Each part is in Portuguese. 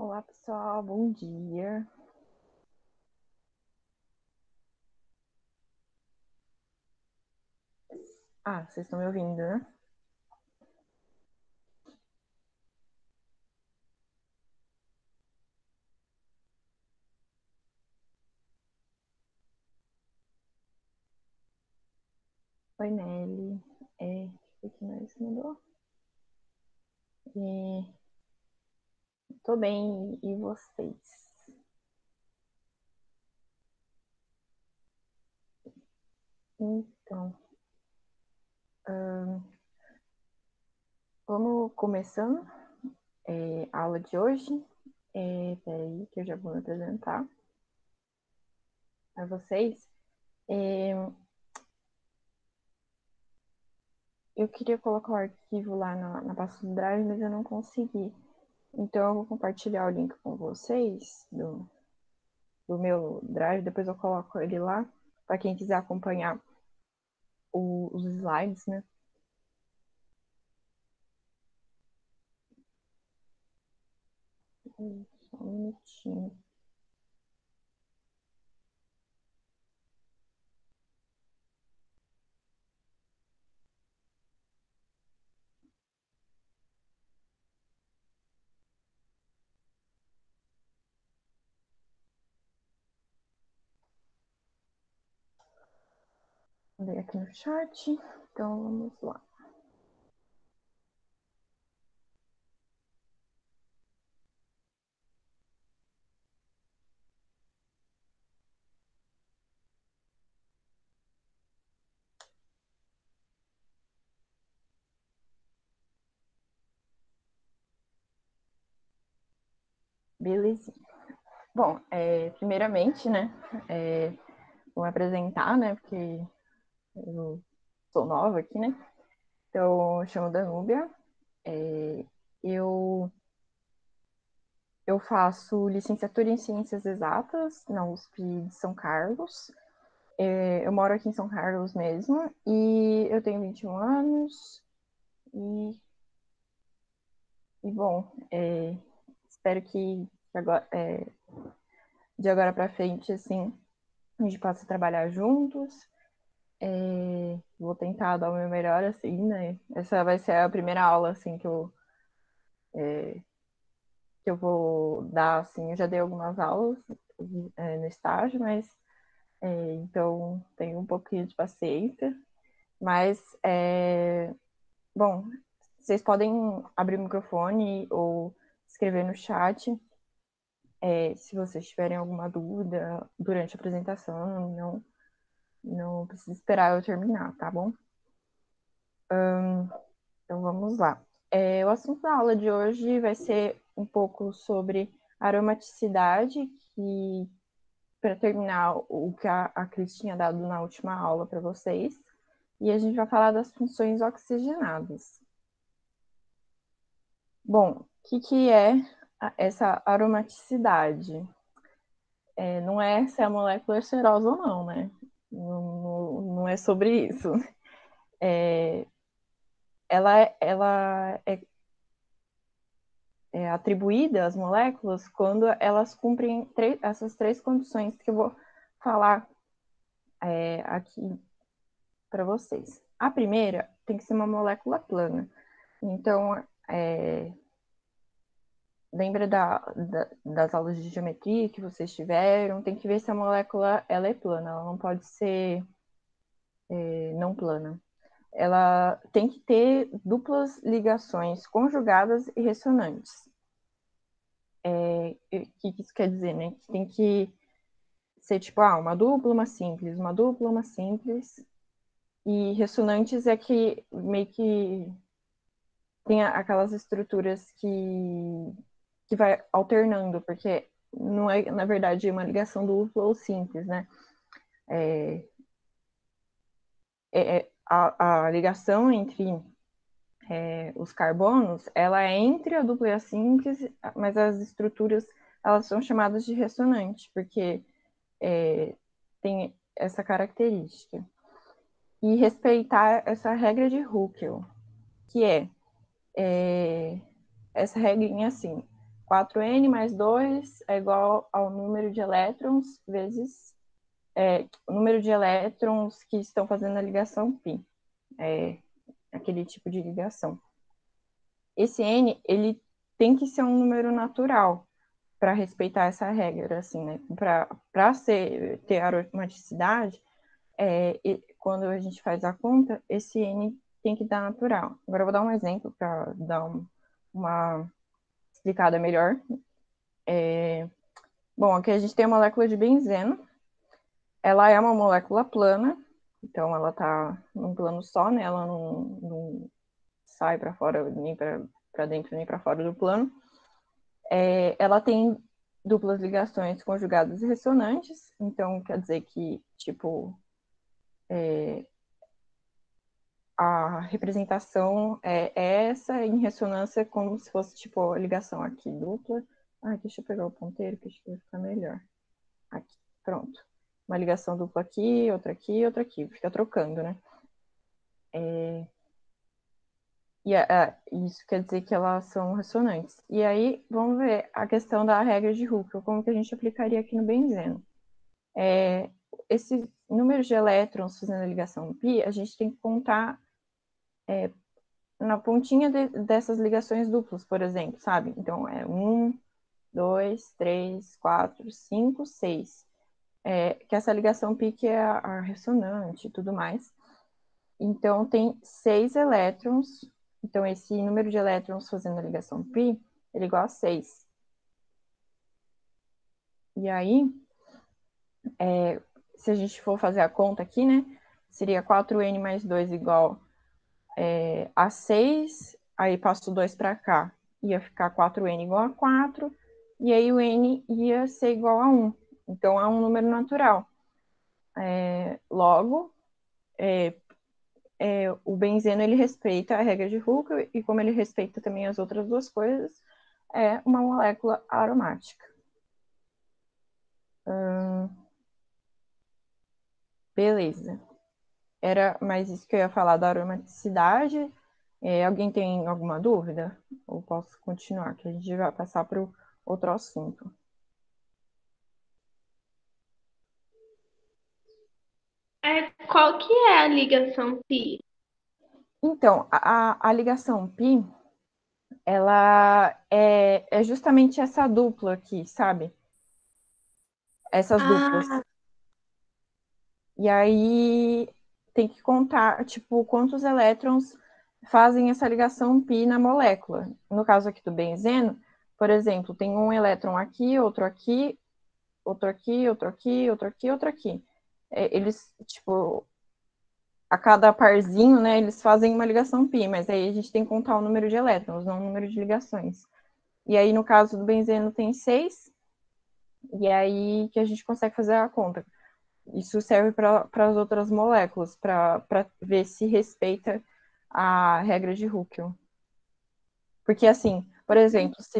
Olá, pessoal, bom dia. Vocês estão me ouvindo, né? Oi, Nelly. O que mais mandou? E, tô bem, e vocês? Então, vamos começando a aula de hoje. Peraí, que eu já vou me apresentar para vocês. É, eu queria colocar o arquivo lá na pasta do Drive, mas eu não consegui. Então, eu vou compartilhar o link com vocês do meu Drive, depois eu coloco ele lá, para quem quiser acompanhar os slides, né? Só um minutinho. Mandei aqui no chat. Então vamos lá. Beleza. Bom, primeiramente, né, vou me apresentar, né, porque eu sou nova aqui, né, então eu chamo Danúbia, é, eu, eu faço licenciatura em Ciências Exatas na USP de São Carlos, eu moro aqui em São Carlos mesmo, e eu tenho 21 anos, e, bom, espero que agora, de agora para frente, assim, a gente possa trabalhar juntos. Vou tentar dar o meu melhor, assim, né? Essa vai ser a primeira aula, assim, que eu vou dar, assim. Eu já dei algumas aulas no estágio, mas então tenho um pouquinho de paciência. Mas, bom, vocês podem abrir o microfone ou escrever no chat se vocês tiverem alguma dúvida durante a apresentação. Não precisa esperar eu terminar, tá bom? Então vamos lá. O assunto da aula de hoje vai ser um pouco sobre aromaticidade, que para terminar o que a Cris tinha dado na última aula para vocês. E a gente vai falar das funções oxigenadas. Bom, o que é essa aromaticidade? Não é se a molécula é cheirosa ou não, né? Não é sobre isso. Ela é atribuída às moléculas quando elas cumprem essas três condições que eu vou falar aqui para vocês. A primeira tem que ser uma molécula plana. Então, lembra das aulas de geometria que vocês tiveram? Tem que ver se a molécula ela é plana, ela não pode ser não plana. Ela tem que ter duplas ligações conjugadas e ressonantes. O que isso quer dizer, né? Que tem que ser tipo, uma dupla, uma simples, uma dupla, uma simples. E ressonantes é que meio que tem aquelas estruturas que vai alternando, porque não é, na verdade, uma ligação dupla ou simples, né? A ligação entre os carbonos, ela é entre a dupla e a simples, mas as estruturas, elas são chamadas de ressonante, porque tem essa característica. E respeitar essa regra de Huckel, que é essa regrinha assim. 4N mais 2 é igual ao número de elétrons vezes o número de elétrons que estão fazendo a ligação π. Aquele tipo de ligação. Esse N, ele tem que ser um número natural para respeitar essa regra, assim, né? Para ter aromaticidade, quando a gente faz a conta, esse N tem que dar natural. Agora eu vou dar um exemplo para dar uma explicada melhor. Bom, aqui a gente tem a molécula de benzeno. Ela é uma molécula plana, então ela está num plano só, né? Ela não sai para fora, nem para dentro, nem para fora do plano. Ela tem duplas ligações conjugadas e ressonantes, então quer dizer que, tipo, a representação é essa em ressonância como se fosse, tipo, a ligação aqui dupla. Deixa eu pegar o ponteiro, que acho que vai ficar melhor. Aqui, pronto. Uma ligação dupla aqui, outra aqui, outra aqui. Fica trocando, né? Isso quer dizer que elas são ressonantes. E aí, vamos ver a questão da regra de Hooke, como que a gente aplicaria aqui no benzeno. Esse número de elétrons fazendo a ligação π, a gente tem que contar na pontinha dessas ligações duplas, por exemplo, sabe? Então, 1, 2, 3, 4, 5, 6. Que essa ligação π que é a ressonante e tudo mais. Então, tem 6 elétrons. Então, esse número de elétrons fazendo a ligação π, ele é igual a 6. E aí, se a gente for fazer a conta aqui, né? Seria 4N mais 2 igual a 6. Aí, passo o 2 para cá. Ia ficar 4N igual a 4. E aí, o N ia ser igual a 1. Então, é um número natural. Logo, o benzeno ele respeita a regra de Hooke e como ele respeita também as outras duas coisas, é uma molécula aromática. Beleza. Era mais isso que eu ia falar da aromaticidade. Alguém tem alguma dúvida? Ou posso continuar, que a gente vai passar para o outro assunto. Qual que é a ligação π? Então, a ligação π, ela é justamente essa dupla aqui, sabe? Essas duplas. Ah, E aí tem que contar, tipo, quantos elétrons fazem essa ligação π na molécula. No caso aqui do benzeno, por exemplo, tem um elétron aqui, outro aqui, outro aqui, outro aqui, outro aqui, outro aqui. Eles, tipo, a cada parzinho, né, eles fazem uma ligação π, mas aí a gente tem que contar o número de elétrons, não o número de ligações. E aí, no caso do benzeno, tem 6, e aí que a gente consegue fazer a conta. Isso serve para as outras moléculas, para ver se respeita a regra de Hooke. Porque, assim, por exemplo, se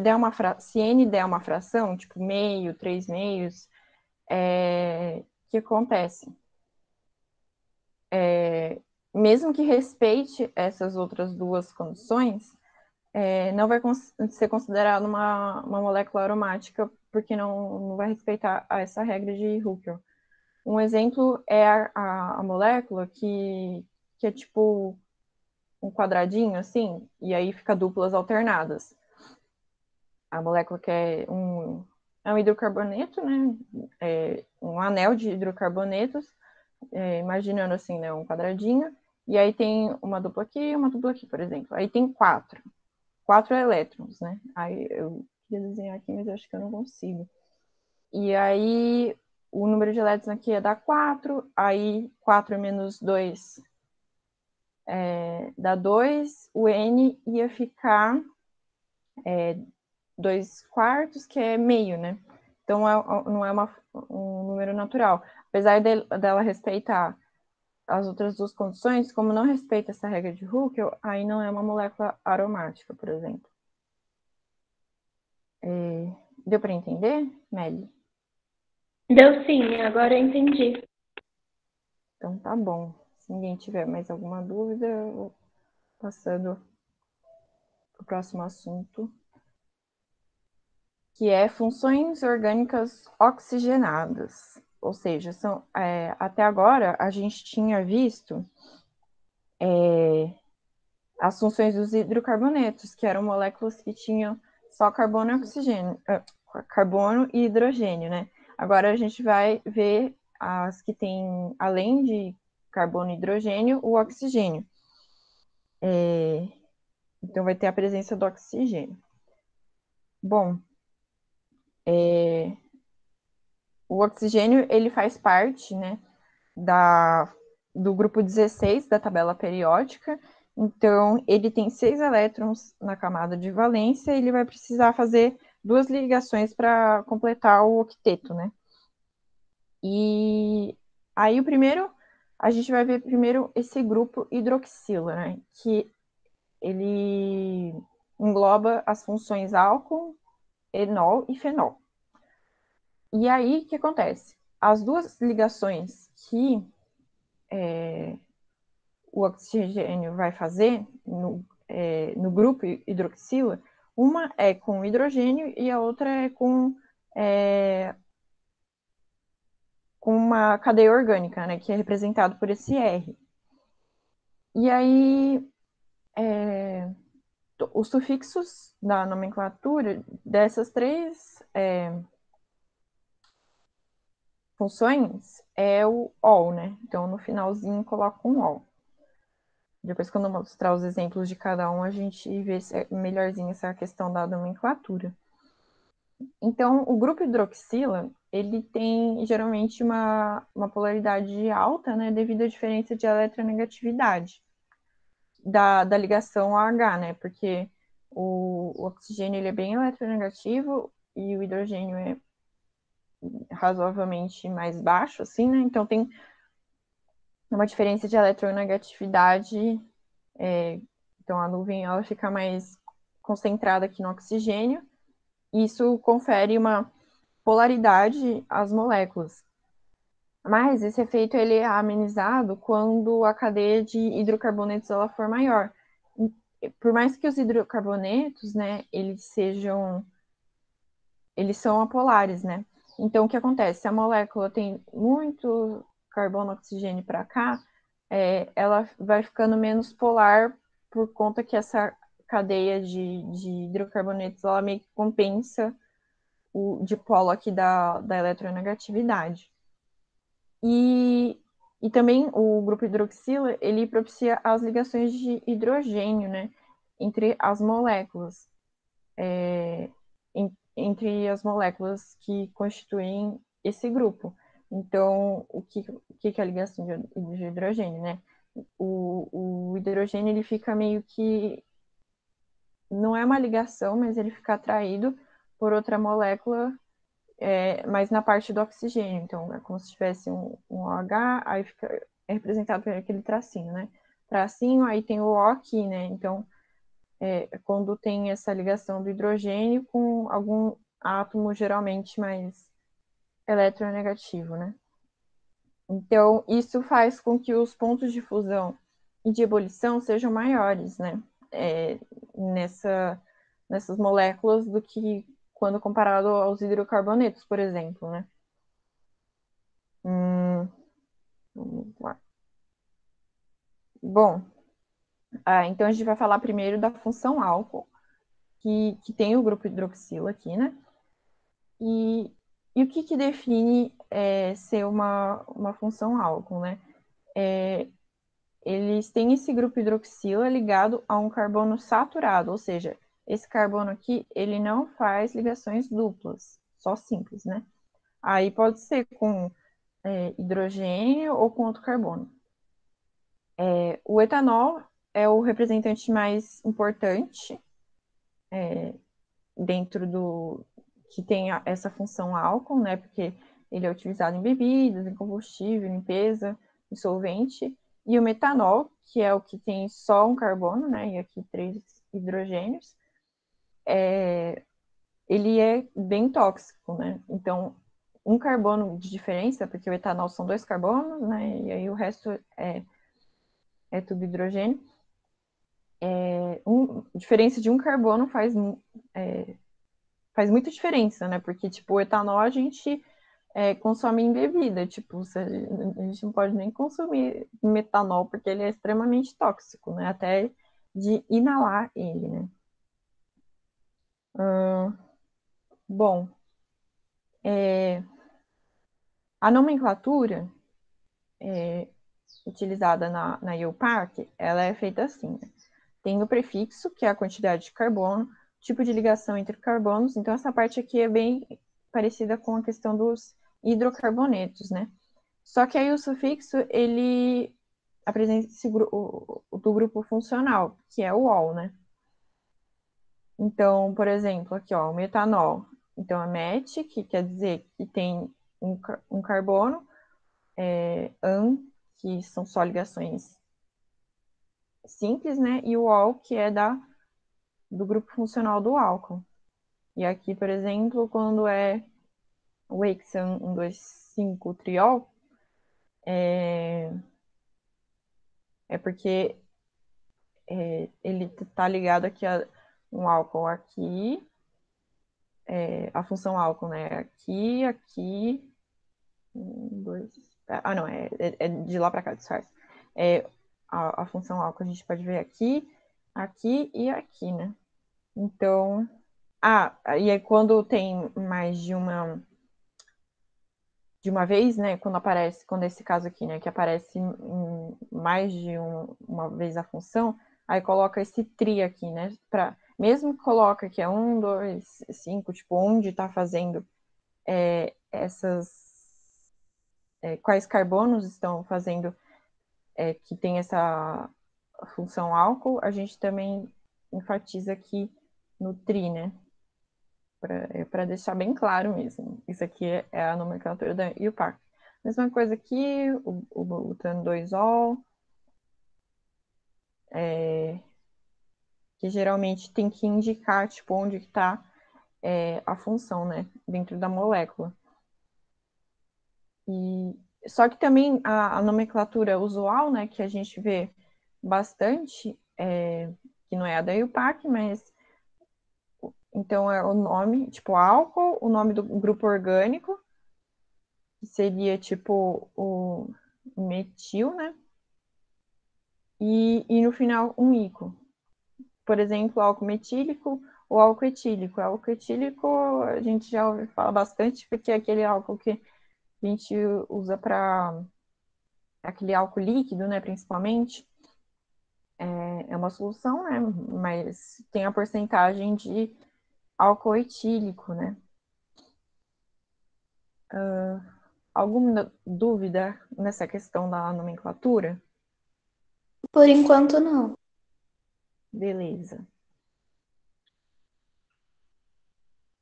N der uma fração, tipo meio, 3 meios, o que acontece? Mesmo que respeite essas outras duas condições, não vai ser considerada uma molécula aromática, porque não vai respeitar essa regra de Hooke. Um exemplo é a molécula que é tipo um quadradinho assim, e aí fica duplas alternadas. A molécula que é um hidrocarboneto, né? Um anel de hidrocarbonetos, imaginando assim, né? Um quadradinho, e aí tem uma dupla aqui e uma dupla aqui, por exemplo. Aí tem quatro elétrons, né? Aí eu queria desenhar aqui, mas eu acho que eu não consigo. E aí o número de elétrons aqui ia dar 4, aí 4 menos 2 dá 2, o N ia ficar 2 quartos, que é meio, né? Então não é um número natural. Apesar dela respeitar as outras duas condições, como não respeita essa regra de Hooke, aí não é uma molécula aromática, por exemplo. Deu para entender, Melly? deu sim, agora eu entendi. Então tá bom. Se ninguém tiver mais alguma dúvida, eu vou passando para o próximo assunto. que é funções orgânicas oxigenadas. Ou seja, até agora a gente tinha visto as funções dos hidrocarbonetos, que eram moléculas que tinham só carbono e oxigênio, carbono e hidrogênio, né? Agora a gente vai ver as que têm, além de carbono e hidrogênio, o oxigênio. Então vai ter a presença do oxigênio. Bom, o oxigênio ele faz parte, né, do grupo 16 da tabela periódica. Então, ele tem 6 elétrons na camada de valência e ele vai precisar fazer 2 ligações para completar o octeto, né? E aí a gente vai ver primeiro esse grupo hidroxila, né? Que ele engloba as funções álcool, enol e fenol. E aí, o que acontece? As duas ligações que o oxigênio vai fazer no grupo hidroxila, uma é com hidrogênio e a outra é com uma cadeia orgânica, né, que é representado por esse R. E aí, os sufixos da nomenclatura dessas três funções é o ol, né? Então, no finalzinho, coloca um ol. Depois, quando eu mostrar os exemplos de cada um, a gente vê se é melhorzinho essa questão da nomenclatura. Então, o grupo hidroxila, ele tem geralmente uma polaridade alta, né, devido à diferença de eletronegatividade da ligação OH, né, porque o oxigênio ele é bem eletronegativo e o hidrogênio é razoavelmente mais baixo, assim, né, então tem uma diferença de eletronegatividade, então a nuvem ela fica mais concentrada aqui no oxigênio, e isso confere uma polaridade às moléculas. Mas esse efeito ele é amenizado quando a cadeia de hidrocarbonetos ela for maior. Por mais que os hidrocarbonetos, né, eles são apolares, né? Então o que acontece? Se a molécula tem muito carbono oxigênio para cá, ela vai ficando menos polar por conta que essa cadeia de hidrocarbonetos ela meio que compensa o dipolo aqui da eletronegatividade. E, e também o grupo hidroxila, ele propicia as ligações de hidrogênio, né, entre as moléculas, entre as moléculas que constituem esse grupo. Então, o que é a ligação de hidrogênio, né? O hidrogênio, ele fica meio que, não é uma ligação, mas ele fica atraído por outra molécula mas na parte do oxigênio. Então, é como se tivesse um OH, aí fica representado por aquele tracinho, né? Tracinho, aí tem o O aqui, né? Então, quando tem essa ligação do hidrogênio com algum átomo geralmente mais eletronegativo, né? Então, isso faz com que os pontos de fusão e de ebulição sejam maiores, né? É, nessa, nessas moléculas do que quando comparado aos hidrocarbonetos, por exemplo, né? Vamos lá. Bom, então a gente vai falar primeiro da função álcool, que tem o grupo hidroxila aqui, né? E, e o que define ser uma função álcool, né? Eles têm esse grupo hidroxila ligado a um carbono saturado, ou seja, esse carbono aqui, ele não faz ligações duplas, só simples, né? Aí pode ser com hidrogênio ou com outro carbono. O etanol é o representante mais importante dentro do que tem essa função álcool, né? Porque ele é utilizado em bebidas, em combustível, limpeza, em solvente. E o metanol, que é o que tem só um carbono, né? E aqui 3 hidrogênios, ele é bem tóxico, né? Então, um carbono de diferença, porque o etanol são 2 carbonos, né? E aí o resto é tudo hidrogênio. Diferença de um carbono faz faz muita diferença, né? Porque, tipo, o etanol a gente consome em bebida. Tipo, a gente não pode nem consumir metanol, porque ele é extremamente tóxico, né? Até de inalar ele, né? Bom, a nomenclatura utilizada na IUPAC, ela é feita assim, né? Tem o prefixo, que é a quantidade de carbono, tipo de ligação entre carbonos. Então, essa parte aqui é bem parecida com a questão dos hidrocarbonetos, né? Só que aí o sufixo, ele apresenta o do grupo funcional, que é o ol, né? Então, por exemplo, aqui, ó, o metanol. Então, é met, que quer dizer que tem um carbono, an, que são só ligações simples, né? E o ol, que é do grupo funcional do álcool. E aqui, por exemplo, quando é o hexan 1,2,5 triol, é porque ele está ligado aqui a um álcool aqui, a função álcool, né? Aqui, um, dois. Ah, não, é de lá para cá, disfarce. A função álcool a gente pode ver aqui e aqui, né? Então, e aí quando tem mais de uma vez, né, quando esse caso aqui, né, que aparece mais de uma vez a função, aí coloca esse tri aqui, né, mesmo que coloca que é 1, 2, 5, tipo, onde está fazendo quais carbonos estão fazendo que tem essa função álcool, a gente também enfatiza aqui no tri, né, para deixar bem claro mesmo. Isso aqui é a nomenclatura da IUPAC. Mesma coisa aqui, o butano 2-ol, que geralmente tem que indicar tipo, onde está a função, né, dentro da molécula. Só que também a nomenclatura usual, né, que a gente vê bastante, que não é a da IUPAC, mas então é o nome, tipo álcool, o nome do grupo orgânico, que seria tipo o metil, né? E no final um íco. Por exemplo, álcool metílico ou álcool etílico. Álcool etílico a gente já ouviu falar bastante, porque é aquele álcool que a gente usa para aquele álcool líquido, né, principalmente. É uma solução, né, mas tem a porcentagem de álcool etílico, né? Alguma dúvida nessa questão da nomenclatura? Por enquanto, não. Beleza.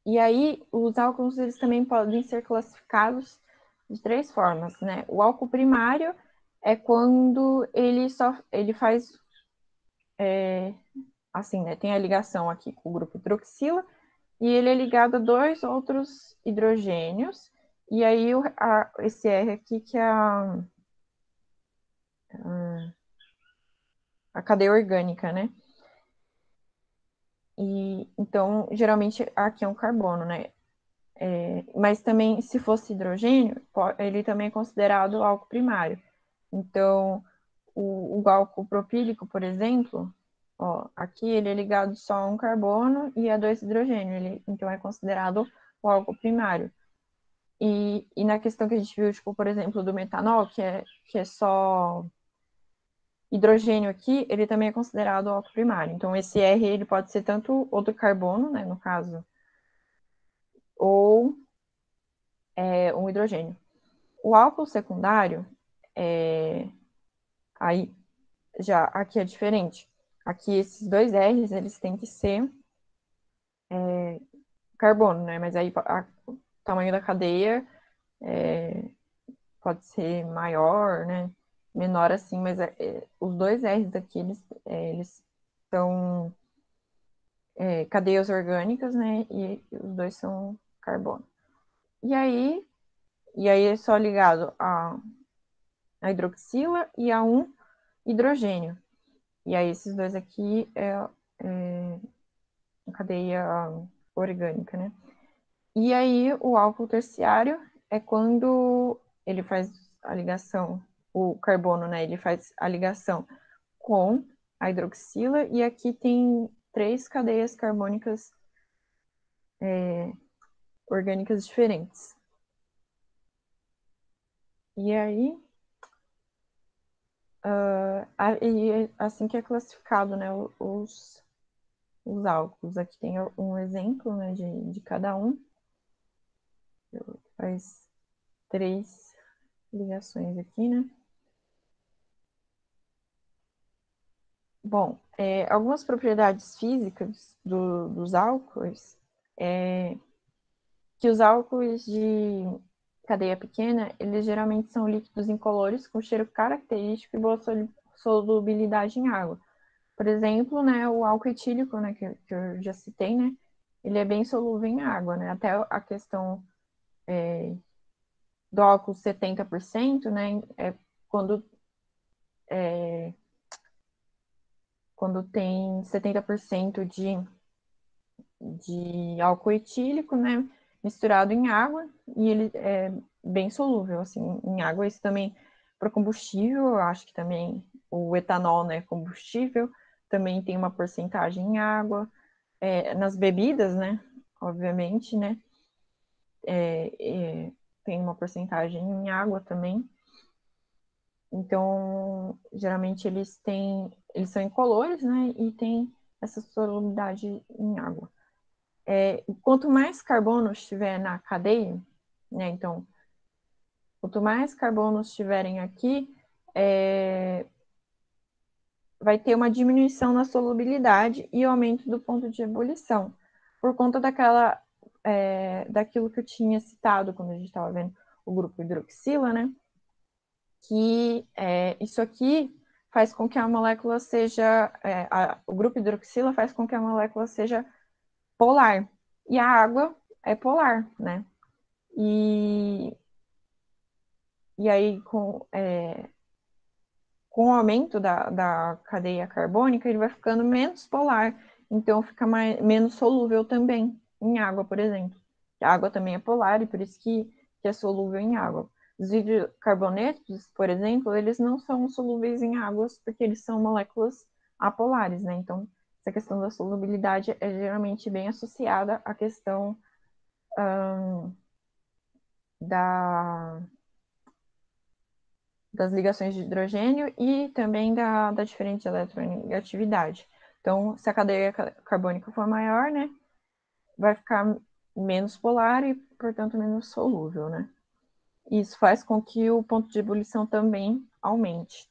E aí, os álcools eles também podem ser classificados de três formas, né? O álcool primário é quando ele faz assim, né? Tem a ligação aqui com o grupo hidroxila e ele é ligado a dois outros hidrogênios. E aí esse R aqui que é a cadeia orgânica, né? E então, geralmente aqui é um carbono, né? Mas também, se fosse hidrogênio, ele também é considerado álcool primário. Então, o álcool propílico, por exemplo, ó, aqui ele é ligado só a um carbono e a dois hidrogênios, então é considerado o álcool primário. E na questão que a gente viu, tipo, por exemplo, do metanol, que é só hidrogênio aqui, ele também é considerado álcool primário. Então, esse R ele pode ser tanto outro carbono, né, no caso, ou um hidrogênio. O álcool secundário, aí já aqui é diferente. Aqui esses dois R's, eles têm que ser carbono, né? Mas aí o tamanho da cadeia pode ser maior, né? Menor assim, mas os dois R's aqui, eles são cadeias orgânicas, né? E os dois são carbono. E aí é só ligado a hidroxila e a um hidrogênio. E aí esses dois aqui é cadeia orgânica, né? E aí, o álcool terciário é quando ele faz a ligação, o carbono, né? Ele faz a ligação com a hidroxila, e aqui tem 3 cadeias carbônicas orgânicas diferentes. E aí, e assim que é classificado, né, os álcools. Aqui tem um exemplo, né, de cada um. Faz 3 ligações aqui, né? Bom, algumas propriedades físicas dos álcools é que os álcools de cadeia pequena, eles geralmente são líquidos incolores com cheiro característico e boa solubilidade em água. Por exemplo, né, o álcool etílico, né, que eu já citei, né, ele é bem solúvel em água, né, até a questão do álcool 70%, né, é quando, quando tem 70% de álcool etílico, né, misturado em água, e ele é bem solúvel, assim, em água. Isso também para combustível, eu acho que também o etanol, né, combustível, também tem uma porcentagem em água. Nas bebidas, né, obviamente, né, tem uma porcentagem em água também. Então, geralmente eles são incolores, né, e tem essa solubilidade em água. Quanto mais carbono estiver na cadeia, né, então, quanto mais carbonos estiverem aqui, vai ter uma diminuição na solubilidade e aumento do ponto de ebulição, por conta daquilo que eu tinha citado quando a gente estava vendo o grupo hidroxila, né, que isso aqui faz com que a molécula seja, o grupo hidroxila faz com que a molécula seja polar, e a água é polar, né? E, e aí, com o aumento da cadeia carbônica, ele vai ficando menos polar, então fica menos solúvel também em água, por exemplo. A água também é polar, e por isso que é solúvel em água. Os hidrocarbonetos, por exemplo, eles não são solúveis em águas, porque eles são moléculas apolares, né? Então, essa questão da solubilidade é geralmente bem associada à questão da das ligações de hidrogênio e também da diferente eletronegatividade. Então, se a cadeia carbônica for maior, né, vai ficar menos polar e, portanto, menos solúvel, né? Isso faz com que o ponto de ebulição também aumente.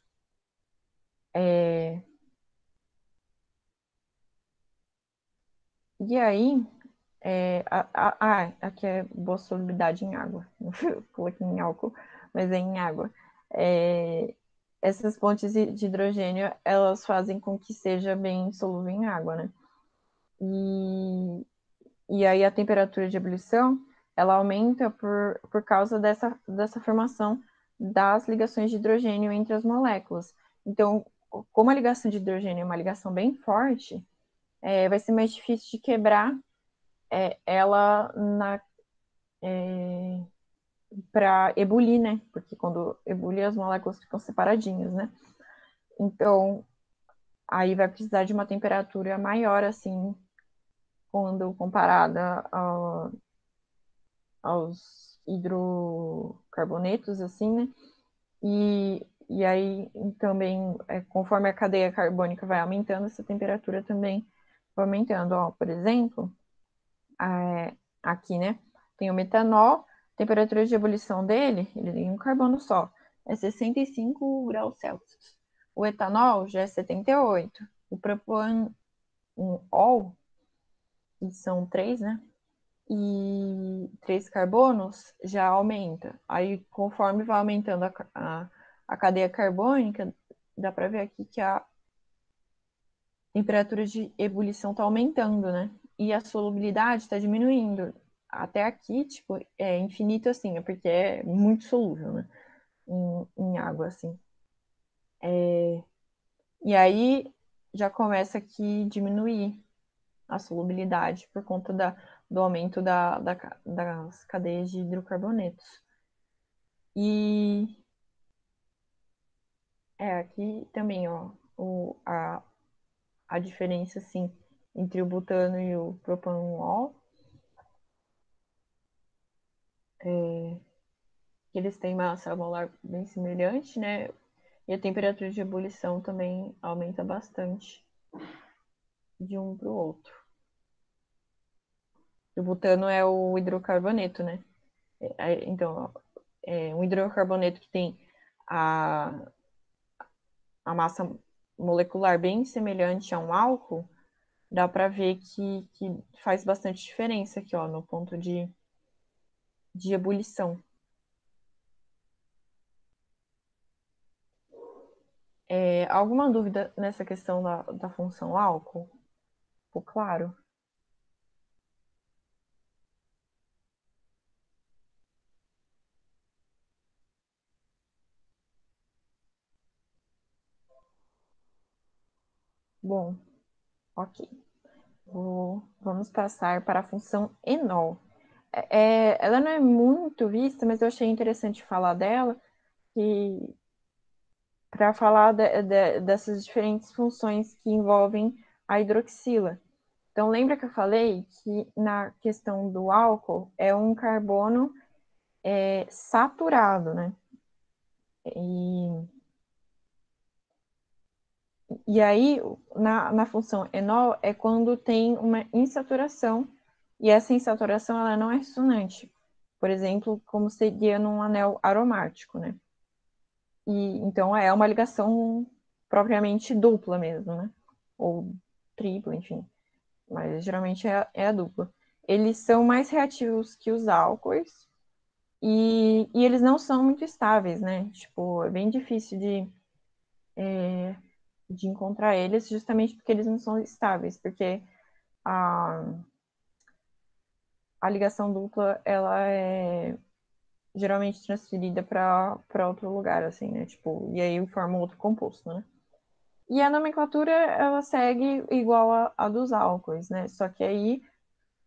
E aí, aqui é boa solubilidade em água. Eu coloquei em álcool, mas é em água. Essas pontes de hidrogênio, elas fazem com que seja bem solúvel em água, né? E aí a temperatura de ebulição, ela aumenta por causa dessa formação das ligações de hidrogênio entre as moléculas. Então, como a ligação de hidrogênio é uma ligação bem forte, vai ser mais difícil de quebrar ela para ebulir, né? Porque quando ebulir, as moléculas ficam separadinhas, né? Então, aí vai precisar de uma temperatura maior, assim, quando comparada aos hidrocarbonetos, assim, né? E aí também, conforme a cadeia carbônica vai aumentando, essa temperatura também vai aumentando. Ó, por exemplo, aqui, né? Tem o metanol, temperatura de ebulição dele, ele tem um carbono só, é 65 graus Celsius. O etanol já é 78. O propanol, que são 3, né? E 3 carbonos já aumenta. Aí, conforme vai aumentando a cadeia carbônica, dá para ver aqui que a temperatura de ebulição está aumentando, né? E a solubilidade está diminuindo. Até aqui, tipo, é infinito assim, porque é muito solúvel, né? Em água, assim. E aí já começa aqui diminuir a solubilidade por conta do aumento das cadeias de hidrocarbonetos. E aqui também, ó, a diferença, assim, entre o butano e o propanol, que eles têm massa molar bem semelhante, né? E a temperatura de ebulição também aumenta bastante de um para o outro. O butano é o hidrocarboneto, né? Então, um hidrocarboneto que tem a, a massa molecular bem semelhante a um álcool, dá para ver que faz bastante diferença aqui, ó, no ponto de ebulição. Alguma dúvida nessa questão da função álcool? Ficou claro? Bom, ok. Vamos passar para a função enol. Ela não é muito vista, mas eu achei interessante falar dela, que para falar dessas diferentes funções que envolvem a hidroxila. Então, lembra que eu falei que na questão do álcool é um carbono saturado, né? E, e aí, na função enol, é quando tem uma insaturação, e essa insaturação ela não é ressonante. Por exemplo, como seria num anel aromático, né? E então é uma ligação propriamente dupla mesmo, né? Ou tripla, enfim. Mas geralmente é a dupla. Eles são mais reativos que os álcoois e eles não são muito estáveis, né? Tipo, é bem difícil de encontrar eles justamente porque eles não são estáveis, porque a, a ligação dupla, ela é geralmente transferida para outro lugar, assim, né? Tipo, e aí forma outro composto, né? E a nomenclatura, ela segue igual a dos álcoois, né? Só que aí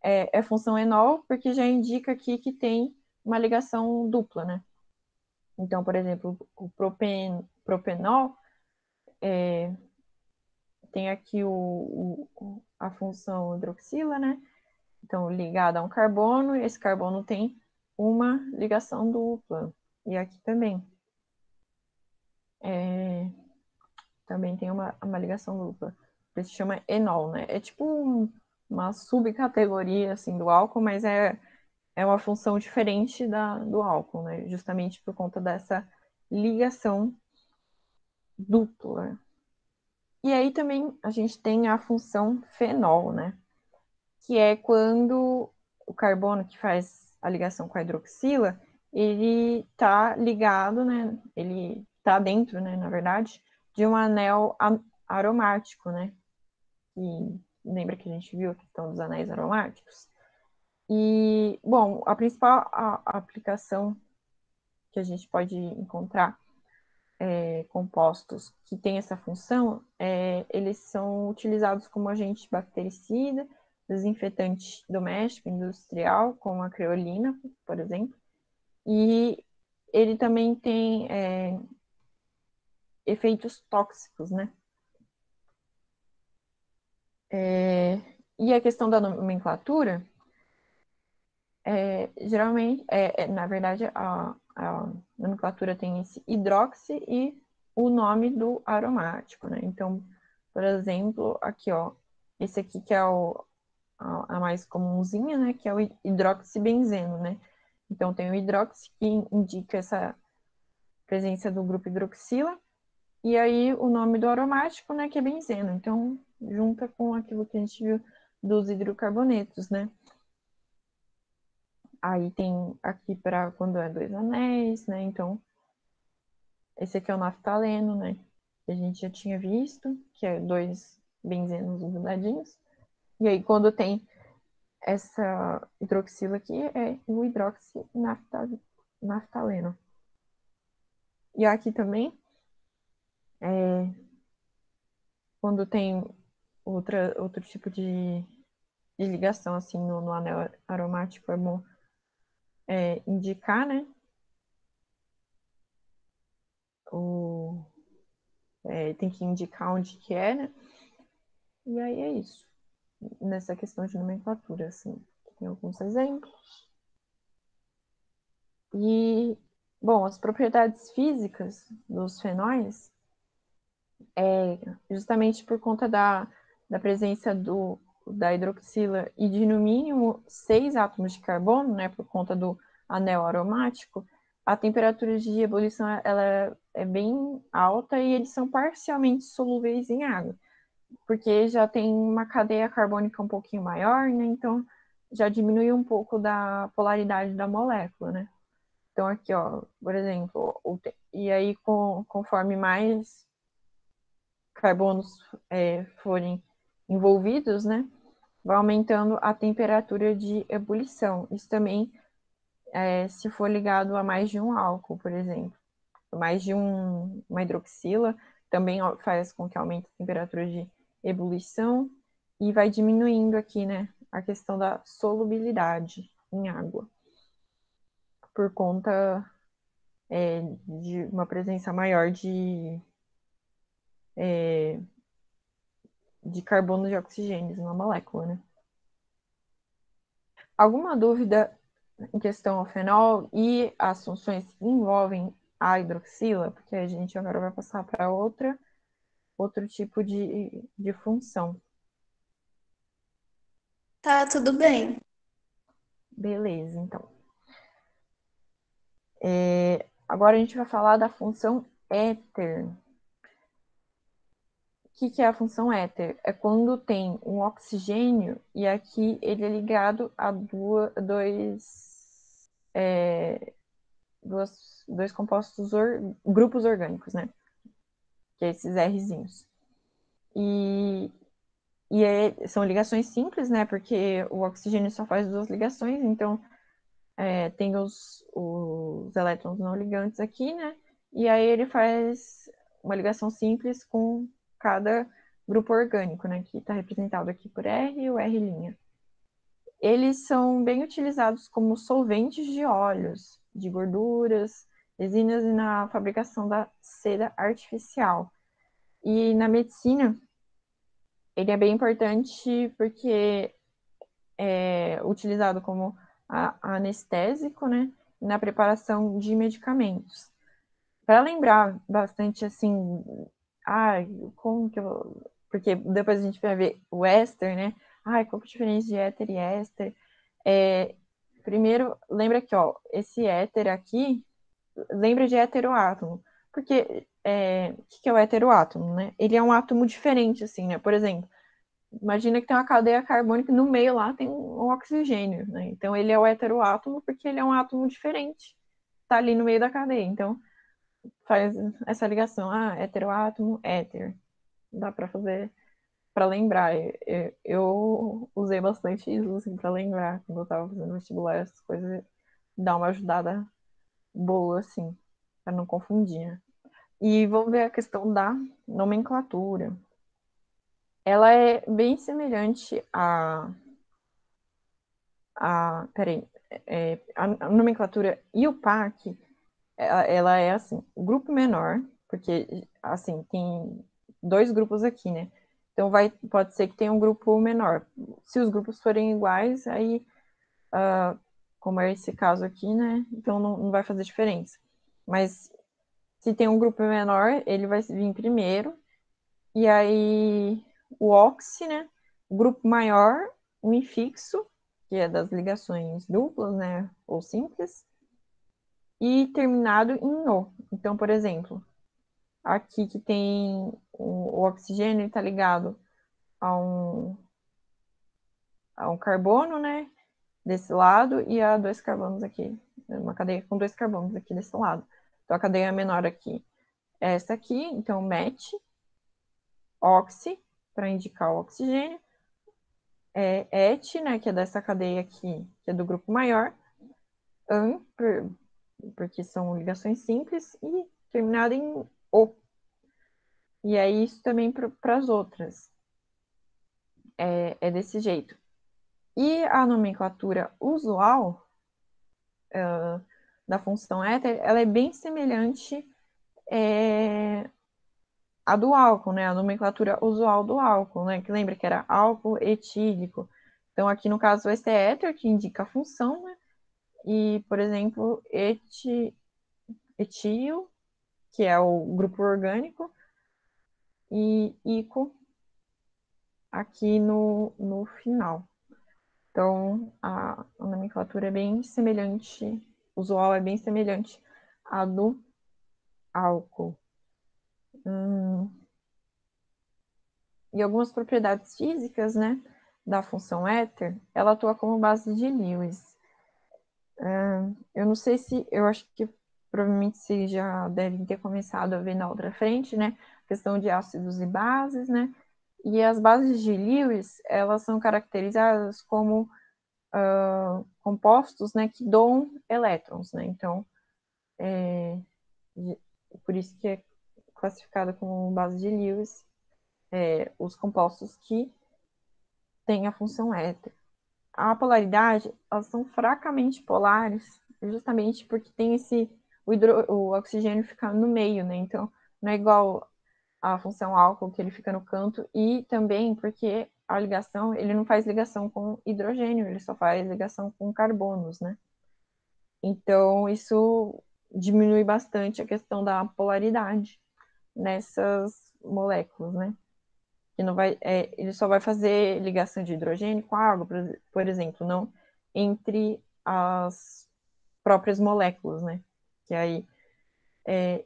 é função enol, porque já indica aqui que tem uma ligação dupla, né? Então, por exemplo, o propenol tem aqui a função hidroxila, né? Então, ligada a um carbono, e esse carbono tem uma ligação dupla. E aqui também tem uma ligação dupla. Por isso se chama enol, né? É tipo uma subcategoria, assim, do álcool, mas é uma função diferente do álcool, né? Justamente por conta dessa ligação dupla. E aí também a gente tem a função fenol, né? Que é quando o carbono que faz a ligação com a hidroxila, ele tá ligado, né? Ele tá dentro, né, na verdade, de um anel aromático, né? E lembra que a gente viu a questão dos anéis aromáticos? E, bom, a principal aplicação que a gente pode encontrar compostos que têm essa função, eles são utilizados como agente bactericida, desinfetante doméstico, industrial, como a creolina, por exemplo, e ele também tem efeitos tóxicos, né? E a questão da nomenclatura, geralmente, na verdade, a nomenclatura tem esse hidroxi e o nome do aromático, né? Então, por exemplo, aqui, ó, esse aqui que é a mais comumzinha, né? Que é o hidroxibenzeno, né? Então, tem o hidroxi que indica essa presença do grupo hidroxila, e aí o nome do aromático, né? Que é benzeno. Então, junta com aquilo que a gente viu dos hidrocarbonetos, né? Aí tem aqui para quando é dois anéis, né? Então, esse aqui é o naftaleno, né? Que a gente já tinha visto, que é dois benzenos grudadinhos. E aí, quando tem essa hidroxila aqui, é o hidroxinaftaleno. E aqui também, quando tem outro tipo de de ligação assim no anel aromático é bom indicar, né? O, tem que indicar onde que é, né? E aí é isso. Nessa questão de nomenclatura, assim, tem alguns exemplos. E, bom, as propriedades físicas dos fenóis justamente por conta da presença da hidroxila e de no mínimo 6 átomos de carbono, né, por conta do anel aromático, a temperatura de ebulição ela é bem alta e eles são parcialmente solúveis em água, porque já tem uma cadeia carbônica um pouquinho maior, né, então já diminui um pouco da polaridade da molécula, né. Então aqui, ó, por exemplo, e aí conforme mais carbonos forem envolvidos, né, vai aumentando a temperatura de ebulição. Isso também se for ligado a mais de um álcool, por exemplo. Mais de uma hidroxila também faz com que aumente a temperatura de ebulição e vai diminuindo aqui, né, a questão da solubilidade em água, por conta de uma presença maior de carbono e oxigênio na molécula, né? Alguma dúvida em questão ao fenol e as funções que envolvem a hidroxila? Porque a gente agora vai passar para outro tipo de função. Tá, tudo bem. Beleza, então. Agora a gente vai falar da função éter. O que é a função éter? É quando tem um oxigênio e aqui ele é ligado a dois compostos, grupos orgânicos, né? Que é esses Rzinhos. E, são ligações simples, né? Porque o oxigênio só faz duas ligações, então tem os elétrons não ligantes aqui, né? E aí ele faz uma ligação simples com cada grupo orgânico, né? Que está representado aqui por R e o R'. Eles são bem utilizados como solventes de óleos, de gorduras, resinas e na fabricação da cera artificial. E na medicina, ele é bem importante porque é utilizado como anestésico, né? Na preparação de medicamentos. Para lembrar bastante assim, como que eu. Porque depois a gente vai ver o éster, né? Qual que é a diferença de éter e éster? Primeiro, lembra aqui, ó, esse éter aqui, lembra de heteroátomo. Porque o que é o heteroátomo, né? Ele é um átomo diferente, assim, né? Por exemplo, imagina que tem uma cadeia carbônica e no meio lá tem um oxigênio, né? Então ele é o heteroátomo porque ele é um átomo diferente. Tá ali no meio da cadeia. Então faz essa ligação, heteroátomo, éter. Dá para fazer, para lembrar. Eu usei bastante isso assim, para lembrar quando eu tava fazendo vestibular, essas coisas, dá uma ajudada boa assim, para não confundir, né? E vamos ver a questão da nomenclatura. Ela é bem semelhante peraí, a nomenclatura IUPAC, ela é assim, o grupo menor, porque assim, tem dois grupos aqui, né? Então pode ser que tenha um grupo menor. Se os grupos forem iguais, aí, como é esse caso aqui, né? Então não vai fazer diferença. Mas se tem um grupo menor, ele vai vir primeiro, e aí o oxi, né? O grupo maior, o infixo, que é das ligações duplas, né? Ou simples, e terminado em no. Então, por exemplo, aqui que tem o oxigênio está ligado a um carbono, né? Desse lado, e a dois carbonos aqui. Uma cadeia com dois carbonos aqui desse lado. Então, a cadeia menor aqui é essa aqui, então, MET, oxi, para indicar o oxigênio, et, né, que é dessa cadeia aqui, que é do grupo maior, an, porque são ligações simples, e terminado em o. E aí isso também para as outras. É desse jeito. E a nomenclatura usual da função éter, ela é bem semelhante à do álcool, né? A nomenclatura usual do álcool, né? Que lembra que era álcool etílico. Então, aqui no caso vai ser éter, que indica a função, né? E, por exemplo, etil, que é o grupo orgânico, e ico aqui no final. Então, a nomenclatura é bem semelhante, usual é bem semelhante à do álcool. E algumas propriedades físicas, né, da função éter, ela atua como base de Lewis. Eu não sei se, eu acho que provavelmente vocês já devem ter começado a ver na outra frente, né, questão de ácidos e bases, né, e as bases de Lewis, elas são caracterizadas como compostos, né, que doam elétrons, né, então, por isso que é classificada como base de Lewis, os compostos que têm a função éter. A polaridade, elas são fracamente polares, justamente porque tem o oxigênio fica no meio, né? Então, não é igual a função álcool, que ele fica no canto, e também porque a ligação, ele não faz ligação com hidrogênio, ele só faz ligação com carbonos, né? Então, isso diminui bastante a questão da polaridade nessas moléculas, né? Que não vai, ele só vai fazer ligação de hidrogênio com água, por exemplo, não entre as próprias moléculas, né? Que aí,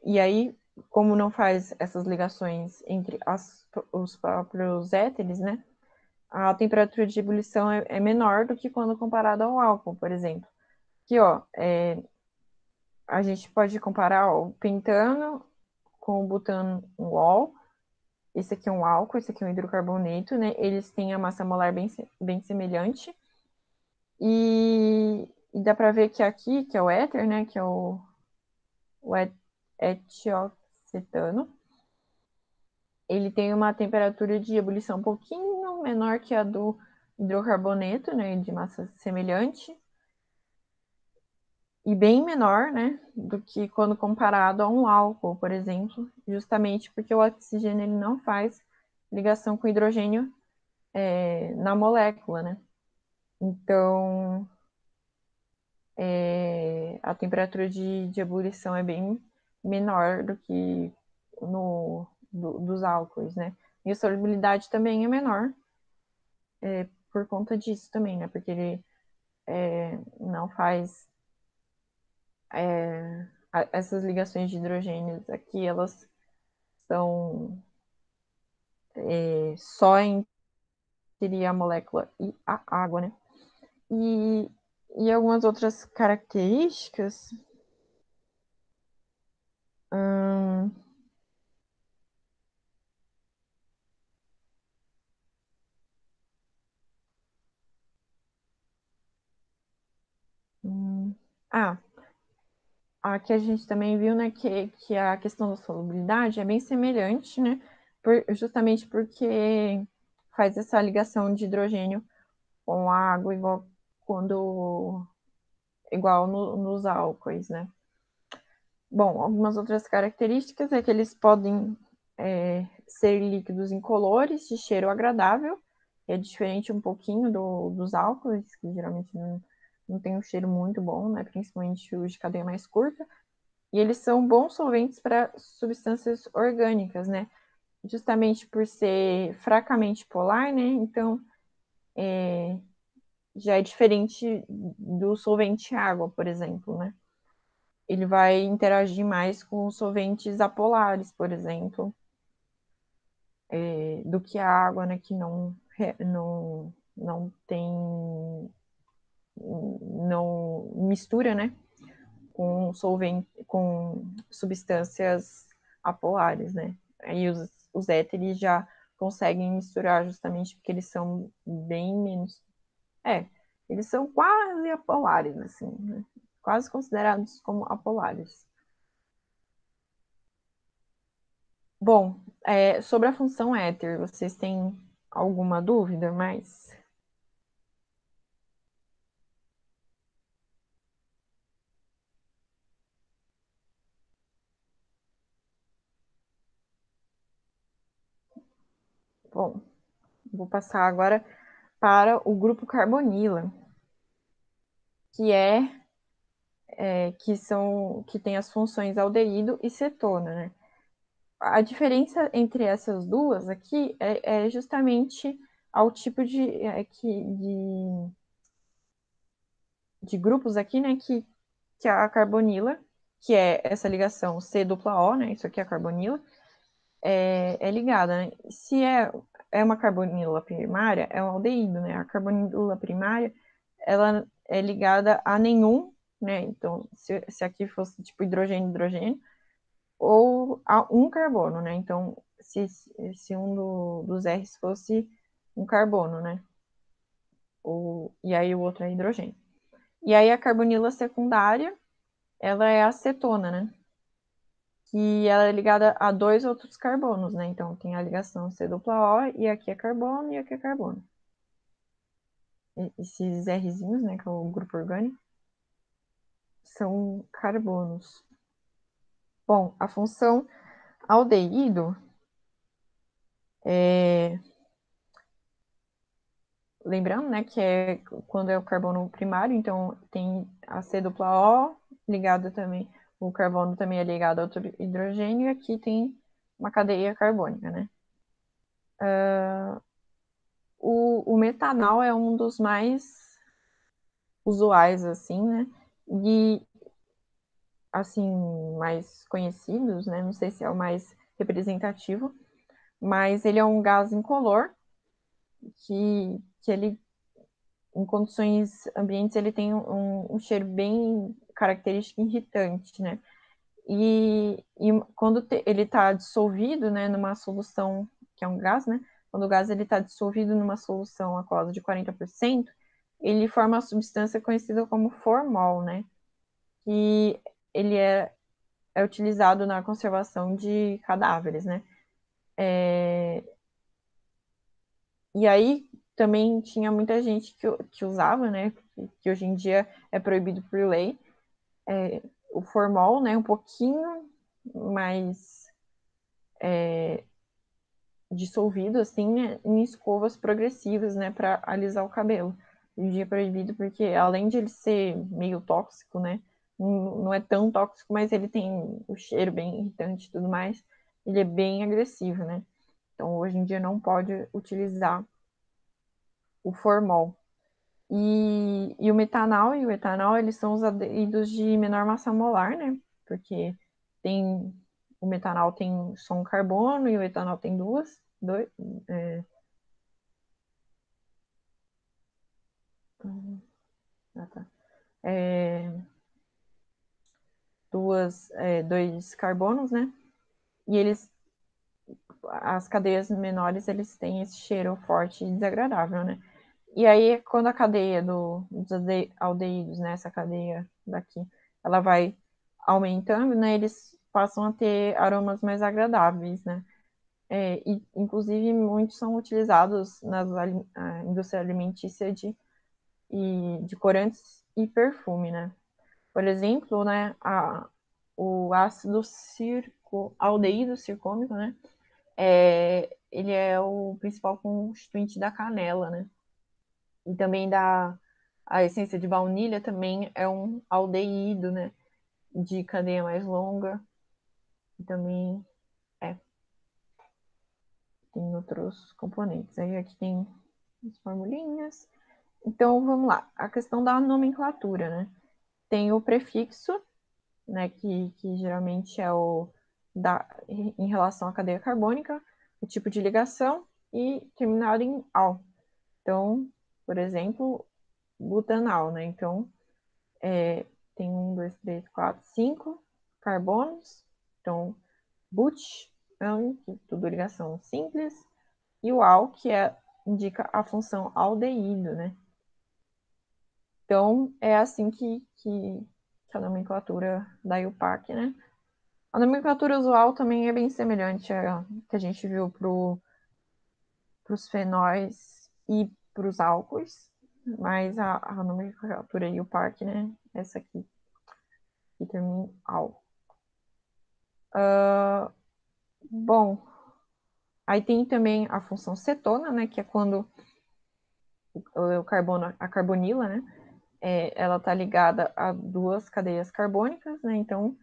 e aí, como não faz essas ligações entre os próprios éteres, né? A temperatura de ebulição é menor do que quando comparado ao álcool, por exemplo. Aqui, ó, a gente pode comparar ó, o pentano com o butano-ol. Esse aqui é um álcool, esse aqui é um hidrocarboneto, né? Eles têm a massa molar bem semelhante. E dá para ver que aqui, que é o éter, né? Que é o etiocetano, ele tem uma temperatura de ebulição um pouquinho menor que a do hidrocarboneto, né? De massa semelhante. E bem menor, né, do que quando comparado a um álcool, por exemplo, justamente porque o oxigênio ele não faz ligação com o hidrogênio na molécula, né? Então, a temperatura de ebulição é bem menor do que dos álcoois, né? E a solubilidade também é menor por conta disso também, né? Porque ele não faz essas ligações de hidrogênios aqui, elas são só entre a molécula e a água, né? E, e algumas outras características. Hum, hum, ah, aqui a gente também viu, né, que a questão da solubilidade é bem semelhante, né? Justamente porque faz essa ligação de hidrogênio com a água igual nos álcoois, né? Bom, algumas outras características é que eles podem ser líquidos incolores, de cheiro agradável, é diferente um pouquinho dos álcoois, que geralmente não tem um cheiro muito bom, né? Principalmente os de cadeia mais curta. E eles são bons solventes para substâncias orgânicas, né? Justamente por ser fracamente polar, né? Então, já é diferente do solvente água, por exemplo, né? Ele vai interagir mais com solventes apolares, por exemplo, do que a água, né? Que não tem, não mistura, né? Com substâncias apolares, né? Aí os éteres já conseguem misturar justamente porque eles são bem menos. É, eles são quase apolares, assim, né? Quase considerados como apolares. Bom, sobre a função éter, vocês têm alguma dúvida mais? Bom, vou passar agora para o grupo carbonila, que que tem as funções aldeído e cetona, né? A diferença entre essas duas aqui é justamente ao tipo de grupos aqui, né? Que a carbonila, que é essa ligação C-O, né? Isso aqui é a carbonila, é ligada, né? Se é uma carbonila primária, é um aldeído, né? A carbonila primária, ela é ligada a nenhum, né? Então, se aqui fosse tipo hidrogênio, hidrogênio, ou a um carbono, né? Então, se um dos R's fosse um carbono, né? E aí o outro é hidrogênio. E aí a carbonila secundária, ela é a acetona, né? Que ela é ligada a dois outros carbonos, né? Então tem a ligação C-O, e aqui é carbono e aqui é carbono. Esses Rzinhos, né, que é o grupo orgânico, são carbonos. Bom, a função aldeído é, lembrando, né, que é quando é o carbono primário, então tem a C-O ligada também, o carbono também é ligado a outro hidrogênio, e aqui tem uma cadeia carbônica, né? O metanol é um dos mais usuais, assim, né? E, assim, mais conhecidos, né? Não sei se é o mais representativo, mas ele é um gás incolor que ele, em condições ambientes, ele tem um cheiro bem característico e irritante, né? E quando ele está dissolvido, né, numa solução, que é um gás, né? Quando o gás está dissolvido numa solução aquosa de 40%, ele forma a substância conhecida como formol, né? Que ele é utilizado na conservação de cadáveres, né? E aí também tinha muita gente que usava, né? Que hoje em dia é proibido por lei, o formol, né? Um pouquinho mais dissolvido, assim, né, em escovas progressivas, né, para alisar o cabelo. Hoje em dia é proibido porque, além de ele ser meio tóxico, né, não é tão tóxico, mas ele tem o cheiro bem irritante e tudo mais, ele é bem agressivo, né. Então, hoje em dia não pode utilizar o formol. E o etanol, eles são os aderidos de menor massa molar, né, porque tem, o metanol tem só um carbono e o etanol tem dois, ah, tá. É, dois carbonos, né? E as cadeias menores, eles têm esse cheiro forte e desagradável, né? E aí, quando a cadeia dos aldeídos, né? Essa cadeia daqui, ela vai aumentando, né? Eles passam a ter aromas mais agradáveis, né? E, inclusive, muitos são utilizados na indústria alimentícia de corantes e perfume, né? Por exemplo, né, o ácido aldeído circômico, né, ele é o principal constituinte da canela, né, e também a essência de baunilha também é um aldeído, né, de cadeia mais longa, e também é, tem outros componentes. Aí aqui tem as formulinhas. Então, vamos lá. A questão da nomenclatura, né? Tem o prefixo, né, que geralmente é em relação à cadeia carbônica, o tipo de ligação e terminado em al. Então, por exemplo, butanal, né? Então, tem um, dois, três, quatro, cinco carbonos. Então, but, que tudo ligação simples, e o al, indica a função aldeído, né? Então, é assim que a nomenclatura da IUPAC, né? A nomenclatura usual também é bem semelhante à que a gente viu para os fenóis e para os álcoois, mas a nomenclatura e o parque, né? Essa aqui, que termina em al. Bom, Aí tem também a função cetona, né, que é quando o carbono, a carbonila, né, ela está ligada a duas cadeias carbônicas, né, então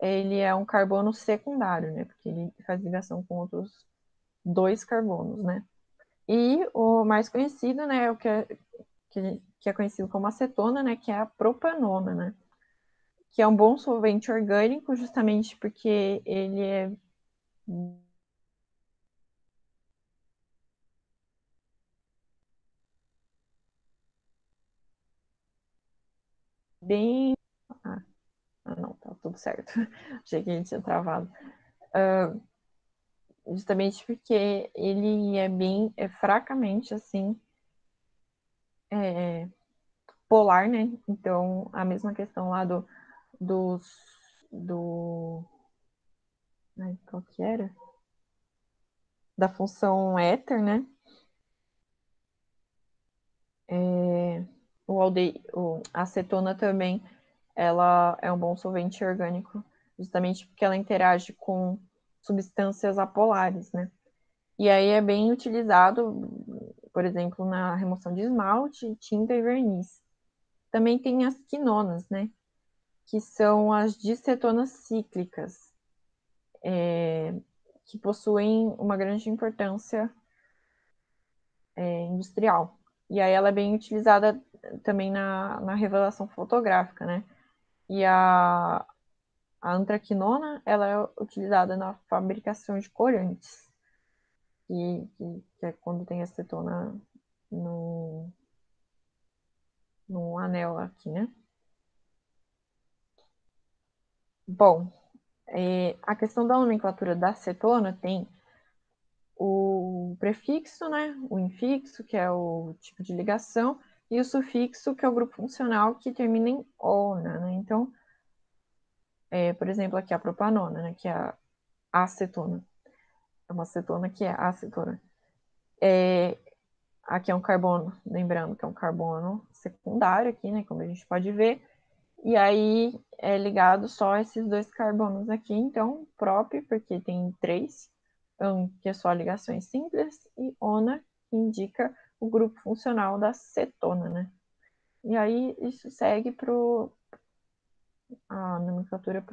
ele é um carbono secundário, né, porque ele faz ligação com outros dois carbonos, né. E o mais conhecido, né, é o que é conhecido como acetona, né, que é a propanona, né, que é um bom solvente orgânico, justamente porque ele é bem. Ah, não, tá tudo certo. Achei que a gente tinha travado. Justamente porque ele é bem, fracamente assim, é, polar, né? Então, a mesma questão lá dos, do, ai, qual que era? Da função éter, né? A acetona também, ela é um bom solvente orgânico, justamente porque ela interage com substâncias apolares, né? E aí é bem utilizado, por exemplo, na remoção de esmalte, tinta e verniz. Também tem as quinonas, né? Que são as discetonas cíclicas, que possuem uma grande importância industrial. E aí ela é bem utilizada também na revelação fotográfica, né? E a antraquinona, ela é utilizada na fabricação de corantes, que é quando tem acetona no, no anel aqui, né? Bom, a questão da nomenclatura da acetona tem o prefixo, né, o infixo, que é o tipo de ligação, e o sufixo, que é o grupo funcional que termina em ona, né? Então, por exemplo, aqui a propanona, né, que é a acetona. É uma acetona que é a acetona. Aqui é um carbono, lembrando que é um carbono secundário aqui, né, como a gente pode ver, e aí é ligado só esses dois carbonos aqui, então, prop, porque tem três, que é só ligações simples, e ona, que indica o grupo funcional da cetona, né? E aí isso segue para a nomenclatura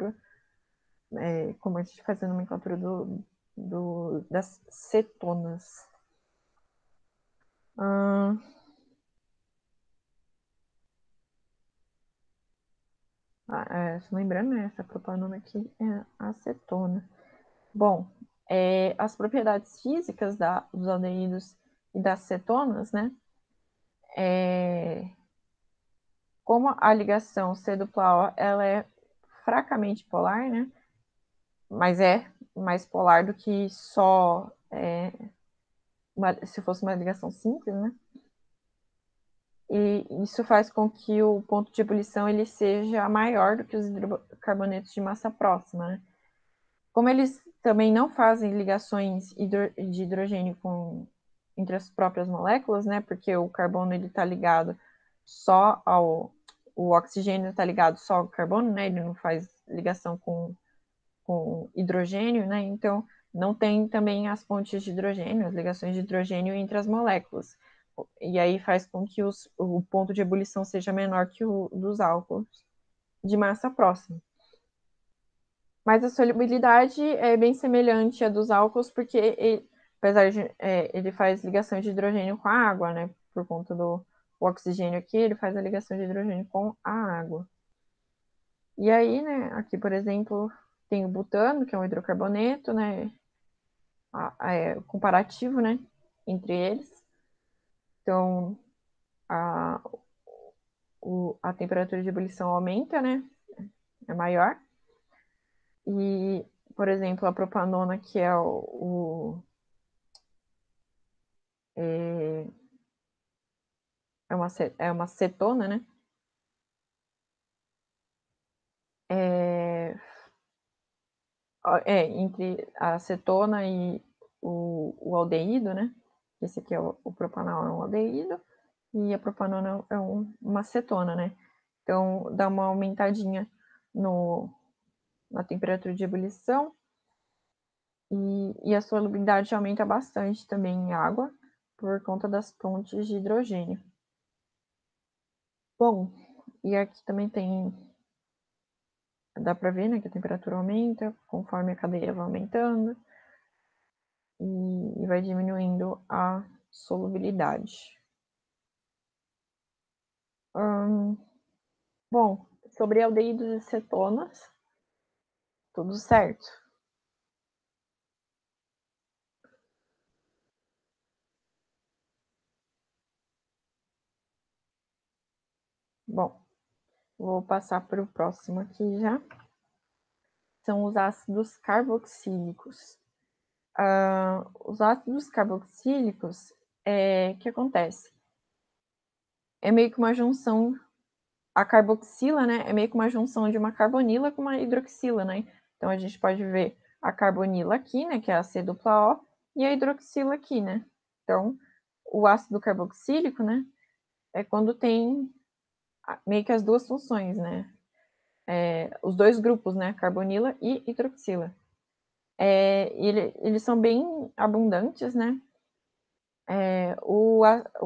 como a gente faz a nomenclatura das cetonas. Hum, lembrando, né, essa propanona aqui é acetona. Bom, as propriedades físicas dos aldeídos e das cetonas, né? Como a ligação C-O, ela é fracamente polar, né? Mas é mais polar do que só se fosse uma ligação simples, né? E isso faz com que o ponto de ebulição ele seja maior do que os hidrocarbonetos de massa próxima, né? Como eles também não fazem ligações de hidrogênio entre as próprias moléculas, né? Porque o carbono ele está ligado só o oxigênio está ligado só ao carbono, né? Ele não faz ligação com hidrogênio, né? Então não tem também as pontes de hidrogênio, as ligações de hidrogênio entre as moléculas. E aí faz com que o ponto de ebulição seja menor que o dos álcools de massa próxima. Mas a solubilidade é bem semelhante à dos álcools, porque apesar de ele faz ligação de hidrogênio com a água, né? Por conta do oxigênio aqui, ele faz a ligação de hidrogênio com a água. E aí, né, aqui, por exemplo, tem o butano, que é um hidrocarboneto, né? Comparativo, né? Entre eles. Então, a, a temperatura de ebulição aumenta, né? É maior. E, por exemplo, a propanona, que é é, é uma cetona, né? É, entre a cetona e o aldeído, né? Esse aqui é o propanol, é um aldeído, e a propanona é uma cetona, né? Então, dá uma aumentadinha na temperatura de ebulição, E a solubilidade aumenta bastante também em água, por conta das pontes de hidrogênio. Bom, e aqui também tem, dá para ver, né, que a temperatura aumenta conforme a cadeia vai aumentando e vai diminuindo a solubilidade. Bom, sobre aldeídos e cetonas, tudo certo. Bom, vou passar para o próximo aqui já. São os ácidos carboxílicos. Os ácidos carboxílicos, o que acontece? É meio que uma junção, a carboxila, né? É meio que uma junção de uma carbonila com uma hidroxila, né? Então a gente pode ver a carbonila aqui, né? Que é a C-O, e a hidroxila aqui, né? Então, o ácido carboxílico, né? É quando tem meio que as duas funções, né? Os dois grupos, né? Carbonila e hidroxila. Eles são bem abundantes, né? O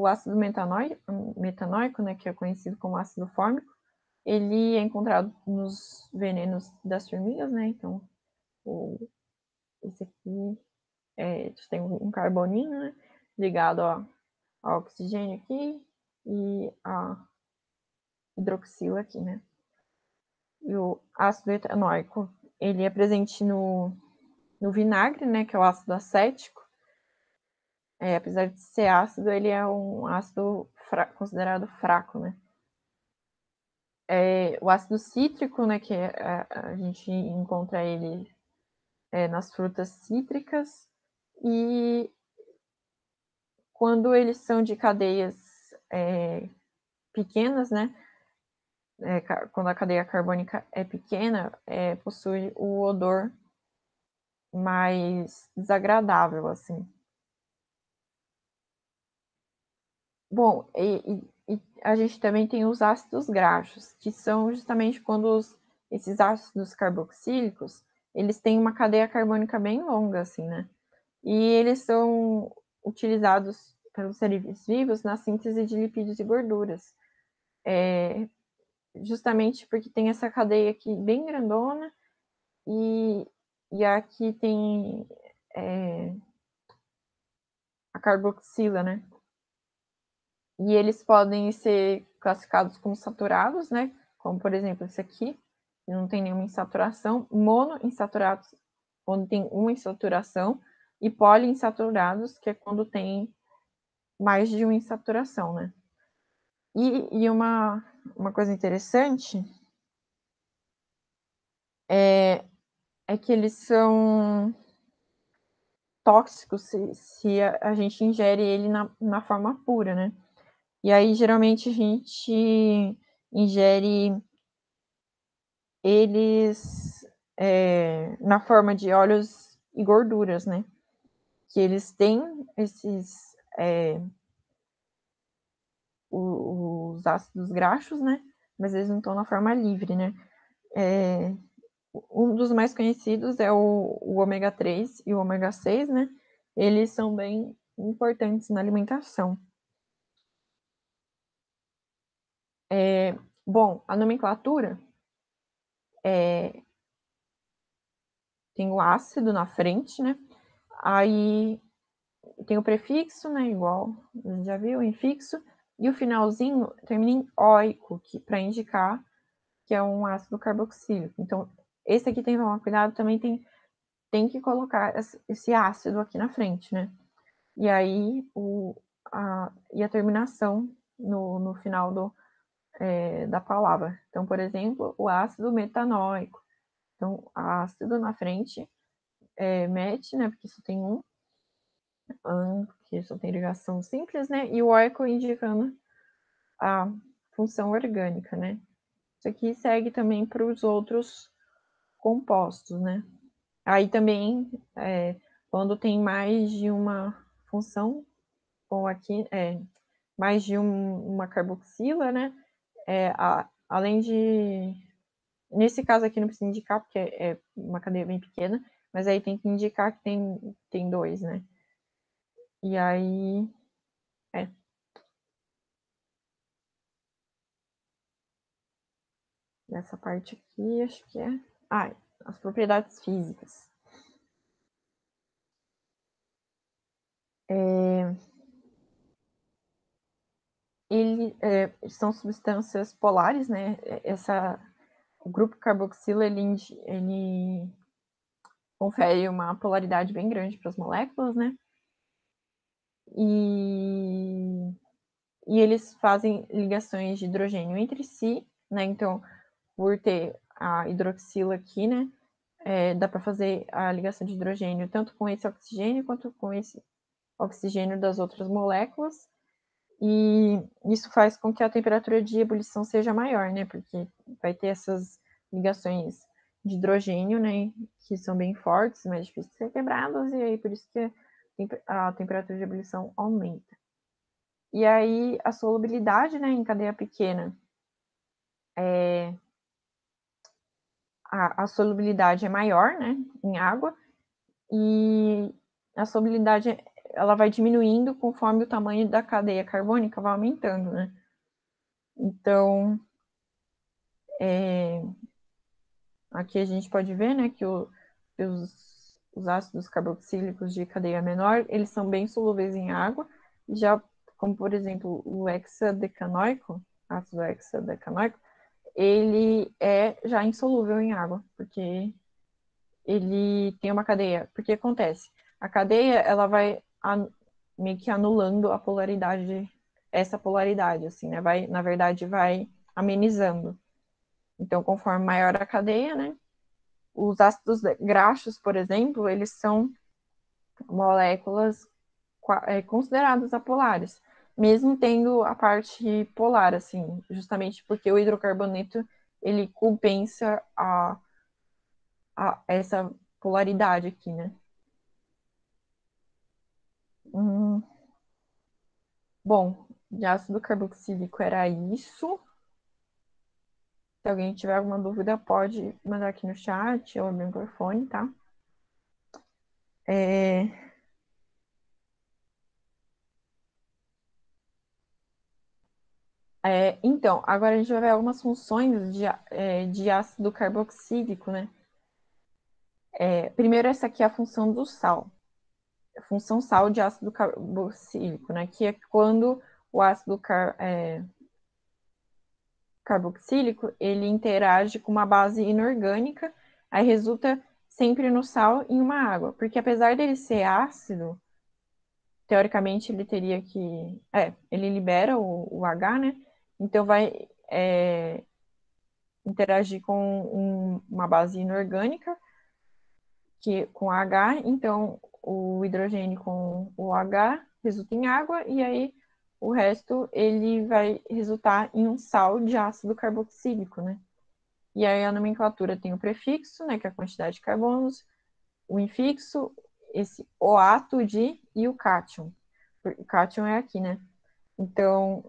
ácido metanóico, né, que é conhecido como ácido fórmico, ele é encontrado nos venenos das formigas, né? Então, esse aqui tem um carboninho, né, ligado ao oxigênio aqui e a hidroxila aqui, né? E o ácido etanóico, ele é presente no vinagre, né, que é o ácido acético. Apesar de ser ácido, ele é um ácido considerado fraco, né? O ácido cítrico, né, que a gente encontra ele nas frutas cítricas, e quando eles são de cadeias pequenas, né, quando a cadeia carbônica é pequena, possui o odor mais desagradável, assim. Bom, e a gente também tem os ácidos graxos, que são justamente quando esses ácidos carboxílicos, eles têm uma cadeia carbônica bem longa, assim, né? E eles são utilizados pelos seres vivos na síntese de lipídios e gorduras. Justamente porque tem essa cadeia aqui bem grandona e aqui tem a carboxila, né? E eles podem ser classificados como saturados, né? Como, por exemplo, esse aqui, que não tem nenhuma insaturação, monoinsaturados, quando tem uma insaturação, e poliinsaturados, que é quando tem mais de uma insaturação, né? E uma coisa interessante é que eles são tóxicos se a gente ingere ele na forma pura, né? E aí, geralmente, a gente ingere eles na forma de óleos e gorduras, né? Que eles têm os ácidos graxos, né? Mas eles não estão na forma livre, né? Um dos mais conhecidos é o ômega 3 e o ômega 6, né? Eles são bem importantes na alimentação. Bom, a nomenclatura tem o ácido na frente, né? Aí tem o prefixo, né? Igual a gente já viu, o infixo, e o finalzinho termina em óico, para indicar que é um ácido carboxílico. Então, esse aqui tem que tomar cuidado, também tem que colocar esse ácido aqui na frente, né? E aí a terminação no final da palavra. Então, por exemplo, o ácido metanóico. Então, ácido na frente, met, né? Porque só tem um, porque só tem ligação simples, né? E o óico indicando a função orgânica, né? Isso aqui segue também para os outros compostos, né? Aí também, quando tem mais de uma função, ou aqui, mais de uma carboxila, né? Além de. Nesse caso aqui não precisa indicar, porque é uma cadeia bem pequena, Mas aí tem que indicar que tem dois, né? E aí, é. Essa parte aqui, acho que é. Ah, as propriedades físicas. São substâncias polares, né? O grupo carboxila, ele confere uma polaridade bem grande para as moléculas, né? E, e eles fazem ligações de hidrogênio entre si, né? Então, por ter a hidroxila aqui, né? Dá para fazer a ligação de hidrogênio tanto com esse oxigênio quanto com esse oxigênio das outras moléculas. E isso faz com que a temperatura de ebulição seja maior, né? Porque vai ter essas ligações de hidrogênio, né? Que são bem fortes, mais difíceis de ser quebradas, e aí por isso que a temperatura de ebulição aumenta. E aí a solubilidade, né, em cadeia pequena, a solubilidade é maior, né, em água, e a solubilidade ela vai diminuindo conforme o tamanho da cadeia carbônica vai aumentando, né? Então, aqui a gente pode ver, né, que os ácidos carboxílicos de cadeia menor, eles são bem solúveis em água, já como, por exemplo, o hexadecanoico, ácido hexadecanoico, ele é já insolúvel em água, porque ele tem uma cadeia. Porque acontece, a cadeia, ela vai meio que anulando a polaridade, essa polaridade, assim, né? Vai, na verdade, vai amenizando. Então, conforme maior a cadeia, né? Os ácidos graxos, por exemplo, eles são moléculas consideradas apolares, mesmo tendo a parte polar, assim, justamente porque o hidrocarboneto ele compensa essa polaridade aqui, né? Hum, bom, de ácido carboxílico era isso. Se alguém tiver alguma dúvida, pode mandar aqui no chat ou abrir o microfone, tá? É, então, agora a gente vai ver algumas funções de ácido carboxílico, né? Primeiro, essa aqui é a função do sal. A função sal de ácido carboxílico, né? Que é quando o ácido carboxílico, ele interage com uma base inorgânica, aí resulta sempre no sal em uma água. Porque apesar dele ser ácido, teoricamente ele teria que... ele libera o H, né? Então vai interagir com uma base inorgânica, com H, então o hidrogênio com o H resulta em água, e aí o resto ele vai resultar em um sal de ácido carboxílico, né? E aí a nomenclatura tem o prefixo, né, que é a quantidade de carbonos, o infixo, esse oato de e o cátion. O cátion é aqui, né? Então,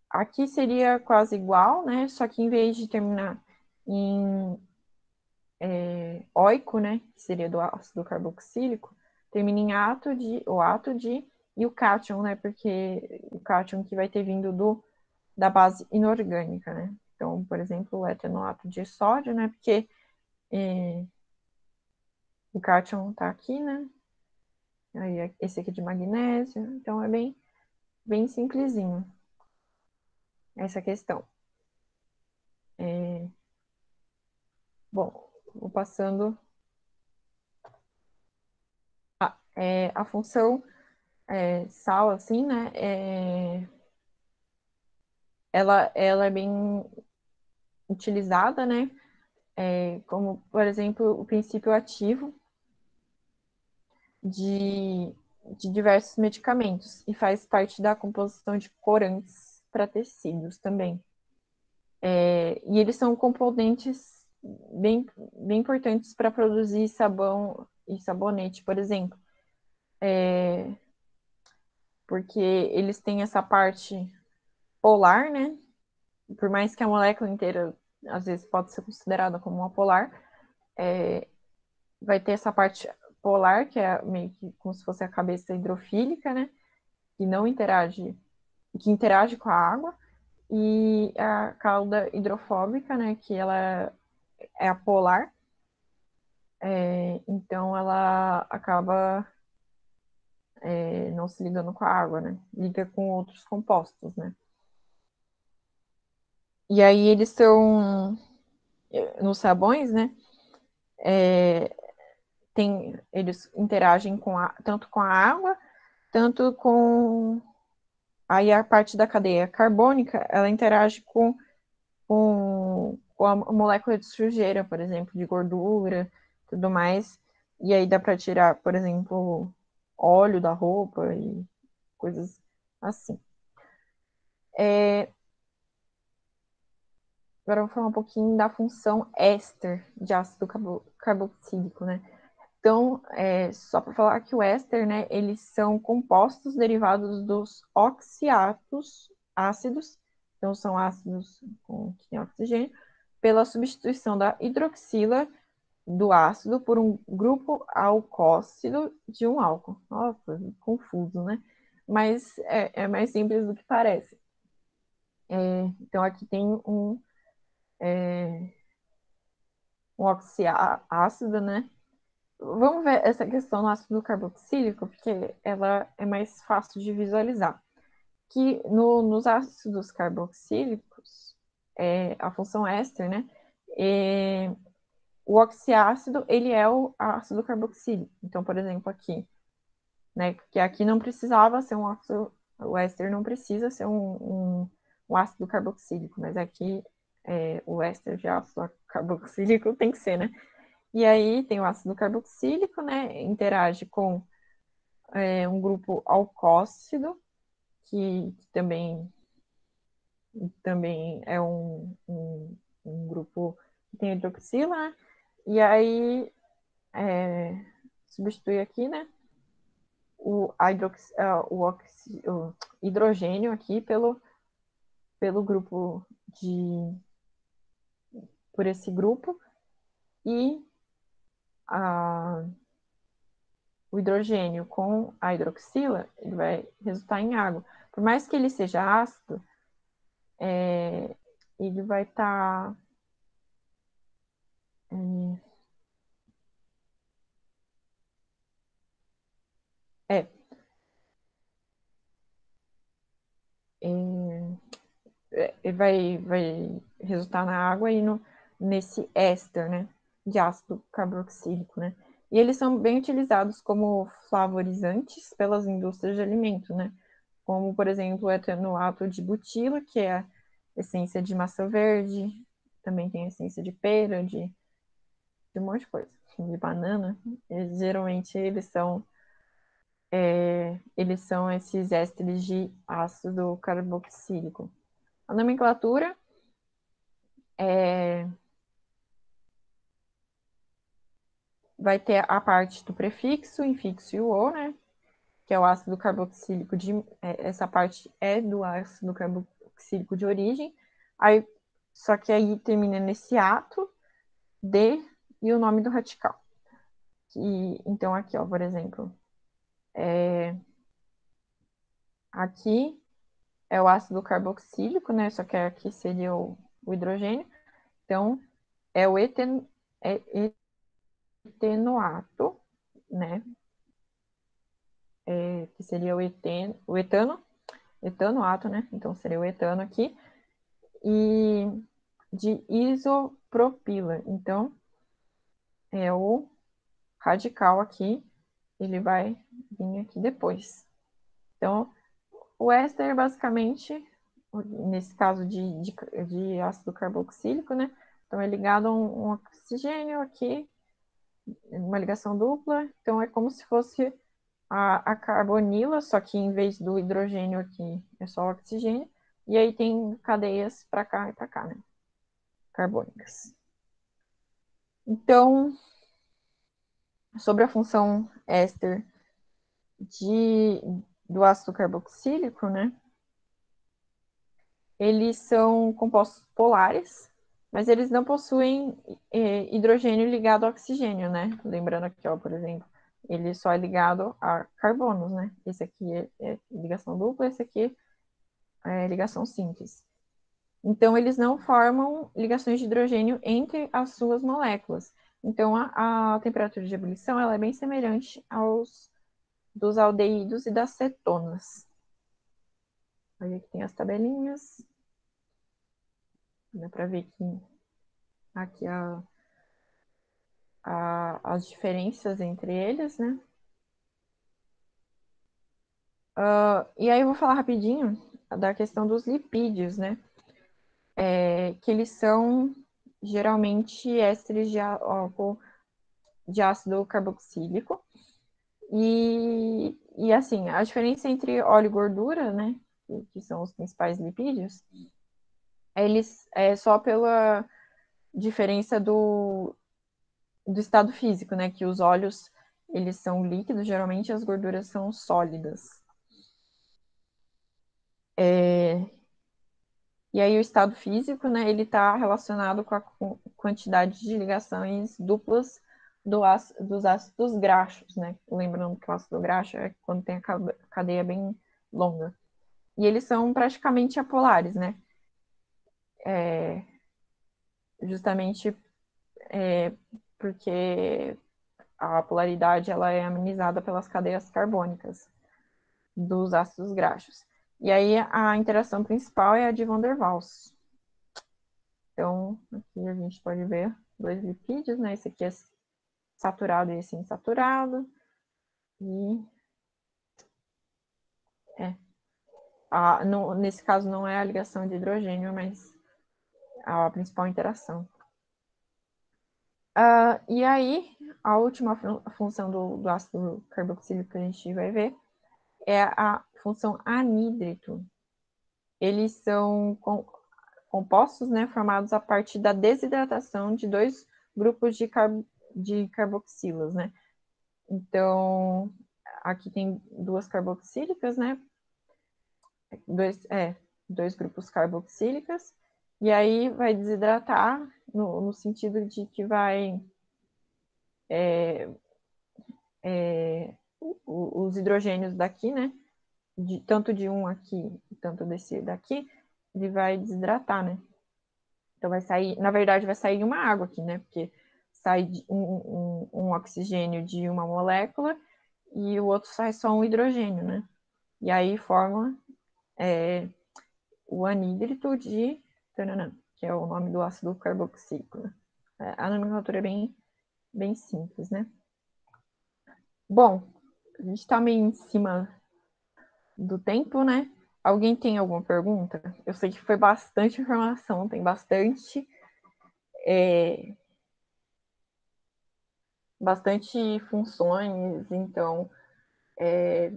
aqui seria quase igual, né? Só que em vez de terminar em oico, né, que seria do ácido carboxílico, termina em ato de, e o cátion, né, porque o cátion que vai ter vindo da base inorgânica, né. Então, por exemplo, o etanoato de sódio, né, porque o cátion tá aqui, né, aí esse aqui de magnésio, então é bem simplesinho essa questão. Bom, vou passando a função sal, assim, né, ela é bem utilizada, né, como, por exemplo, o princípio ativo de, de diversos medicamentos e faz parte da composição de corantes para tecidos também. E eles são componentes bem importantes para produzir sabão e sabonete, por exemplo, porque eles têm essa parte polar, né? Por mais que a molécula inteira às vezes pode ser considerada como uma polar, vai ter essa parte polar, que é meio que como se fosse a cabeça hidrofílica, né? Que não interage, que interage com a água, e a cauda hidrofóbica, né? Que ela é a polar, então ela acaba não se ligando com a água, né? Liga com outros compostos, né? E aí eles são nos sabões, né? Eles interagem tanto com a água, tanto com aí a parte da cadeia carbônica, ela interage com a molécula de sujeira, por exemplo, de gordura, tudo mais. E aí dá para tirar, por exemplo, óleo da roupa e coisas assim. Agora eu vou falar um pouquinho da função éster de ácido carboxílico, né? Então, só para falar que o éster, né, eles são compostos derivados dos oxiatos ácidos, então são ácidos que têm oxigênio, pela substituição da hidroxila do ácido por um grupo alcócido de um álcool. Nossa, confuso, né? Mas é mais simples do que parece. Então, aqui tem um oxiácido, né? Vamos ver essa questão do ácido carboxílico, porque ela é mais fácil de visualizar. Que nos ácidos carboxílicos, a função éster, né? O oxiácido, ele é o ácido carboxílico. Então, por exemplo, aqui, né? Que aqui não precisava ser um ácido, o éster não precisa ser um ácido carboxílico, mas aqui o éster de ácido carboxílico tem que ser, né? E aí tem o ácido carboxílico, né? Interage com um grupo alcócido, que também é um grupo que tem hidroxila, né? E aí substitui aqui, né? O hidrogênio aqui pelo grupo por esse grupo, e a, o hidrogênio com a hidroxila, ele vai resultar em água. Por mais que ele seja ácido, ele vai estar. É, vai resultar na água e nesse éster, né, de ácido carboxílico, né? E eles são bem utilizados como flavorizantes pelas indústrias de alimentos, né? Como, por exemplo, o etanoato de butilo, que é a essência de maçã verde, também tem a essência de pera, de um monte de coisa, de banana. Geralmente eles são esses ésteres de ácido carboxílico. A nomenclatura vai ter a parte do prefixo, infixo e o "o", né? Que é o ácido carboxílico essa parte é do ácido carboxílico de origem. Aí, só que aí termina nesse ato, de e o nome do radical. Então, aqui, ó, por exemplo, aqui é o ácido carboxílico, né? Só que aqui seria o hidrogênio. Então, é o etenoato, né? Que seria o etanoato, né? Então, seria o etano aqui. E de isopropila. Então, é o radical aqui, ele vai vir aqui depois. Então, o éster, basicamente, nesse caso de ácido carboxílico, né? Então, é ligado a um oxigênio aqui, uma ligação dupla. Então, é como se fosse a carbonila, só que em vez do hidrogênio aqui é só oxigênio. E aí tem cadeias para cá e para cá, né? Carbônicas. Então, sobre a função éster de, do ácido carboxílico, né? Eles são compostos polares, mas eles não possuem hidrogênio ligado ao oxigênio, né? Lembrando aqui, ó, por exemplo, ele só é ligado a carbonos, né? Esse aqui é ligação dupla, esse aqui é ligação simples. Então, eles não formam ligações de hidrogênio entre as suas moléculas. Então, a temperatura de ebulição ela é bem semelhante aos dos aldeídos e das cetonas. Aí aqui tem as tabelinhas. Dá para ver que aqui as diferenças entre eles, né? E aí eu vou falar rapidinho da questão dos lipídios, né? Que eles são geralmente ésteres de ácido carboxílico. E assim, a diferença entre óleo e gordura, né? Que são os principais lipídios, eles é só pela diferença do estado físico, né? Que os óleos eles são líquidos, geralmente as gorduras são sólidas. E aí o estado físico, né, ele está relacionado com a quantidade de ligações duplas dos ácidos graxos, né? Lembrando que o ácido graxo é quando tem a cadeia bem longa. E eles são praticamente apolares, né? Justamente porque a polaridade ela é amenizada pelas cadeias carbônicas dos ácidos graxos. E aí a interação principal é a de Van der Waals. Então, aqui a gente pode ver dois lipídios, né? Esse aqui é saturado e esse insaturado. E nesse caso não é a ligação de hidrogênio, mas a principal interação. E aí, a última função do ácido carboxílico que a gente vai ver é a função anídrito. Eles são compostos, né, formados a partir da desidratação de dois grupos de carboxilas, né? Então, aqui tem duas carboxílicas, né? Dois grupos carboxílicas, e aí vai desidratar no sentido de que vai os hidrogênios daqui, né? Tanto de um aqui, tanto desse daqui, ele vai desidratar, né? Então vai sair, na verdade, vai sair uma água aqui, né? Porque sai um oxigênio de uma molécula e o outro sai só um hidrogênio, né? E aí forma o anídrito de tananã, que é o nome do ácido carboxílico. Né? A nomenclatura é bem simples, né? Bom, a gente está meio em cima do tempo, né? Alguém tem alguma pergunta? Eu sei que foi bastante informação, tem bastante funções, então é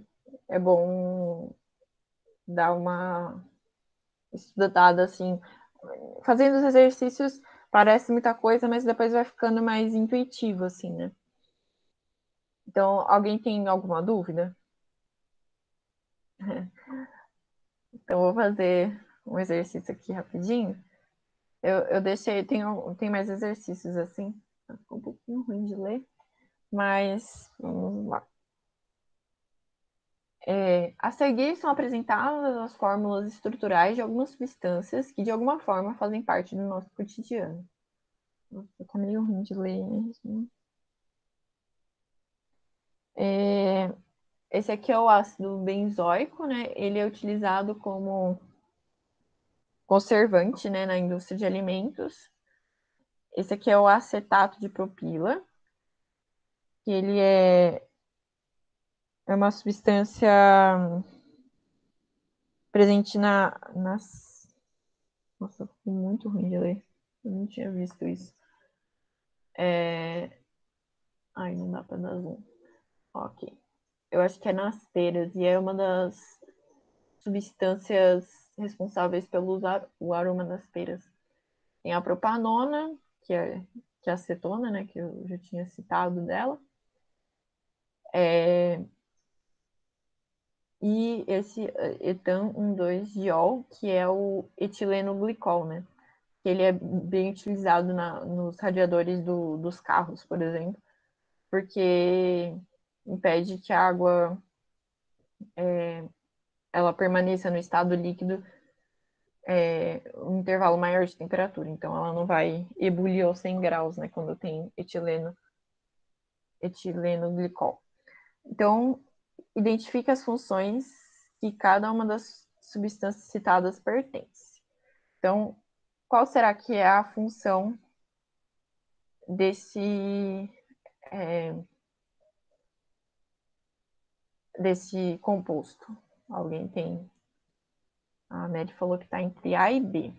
bom dar uma estudada assim. Fazendo os exercícios parece muita coisa, mas depois vai ficando mais intuitivo, assim, né? Então, alguém tem alguma dúvida? Então, eu vou fazer um exercício aqui rapidinho. Eu deixei, tem mais exercícios assim. Ficou um pouquinho ruim de ler, mas vamos lá. A seguir são apresentadas as fórmulas estruturais de algumas substâncias que, de alguma forma, fazem parte do nosso cotidiano. Nossa, tá meio ruim de ler mesmo. Esse aqui é o ácido benzoico, né? Ele é utilizado como conservante, né, na indústria de alimentos. Esse aqui é o acetato de propila, que ele é uma substância presente nas... Nossa, ficou muito ruim de ler. Eu não tinha visto isso. Ai, não dá para dar zoom. Ok. Eu acho que é nas peras e é uma das substâncias responsáveis pelo o aroma das peras. Tem a propanona, que é a acetona, né, que eu já tinha citado dela. E esse etan 1,2-diol, que é o etileno glicol, né? que ele é bem utilizado nos radiadores dos carros, por exemplo, porque impede que a água ela permaneça no estado líquido um intervalo maior de temperatura. Então, ela não vai ebulir aos 100 graus, né, quando tem etileno glicol. Então, identifica as funções que cada uma das substâncias citadas pertence. Então, qual será que é a função desse composto? Alguém tem? A Mary falou que está entre A e B.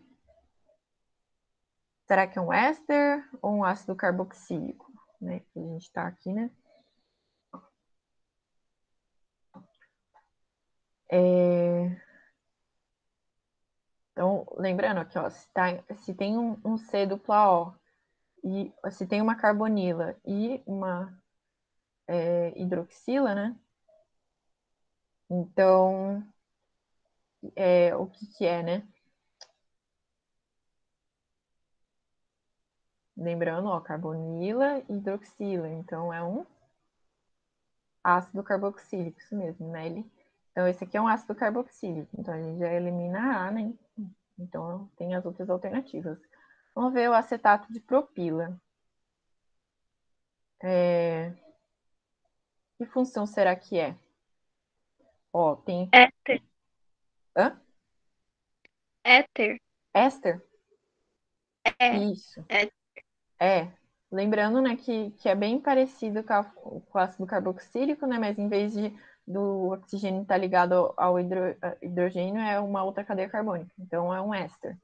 Será que é um éster ou um ácido carboxílico? Né? A gente está aqui, né? Então, lembrando aqui, ó, se tem um C dupla O e se tem uma carbonila e uma hidroxila, né? Então, o que é, né? Lembrando, ó, carbonila e hidroxila. Então, é um ácido carboxílico, isso mesmo, né? Então, esse aqui é um ácido carboxílico. Então, a gente já elimina a A, né? Então, tem as outras alternativas. Vamos ver o acetato de propila. Que função será que é? Ó, tem... Éter. Hã? Éter. Éster? É. Isso. É. É. Lembrando, né, que é bem parecido com o ácido carboxílico, né? Mas em vez do oxigênio estar ligado ao hidrogênio, é uma outra cadeia carbônica. Então, é um éster.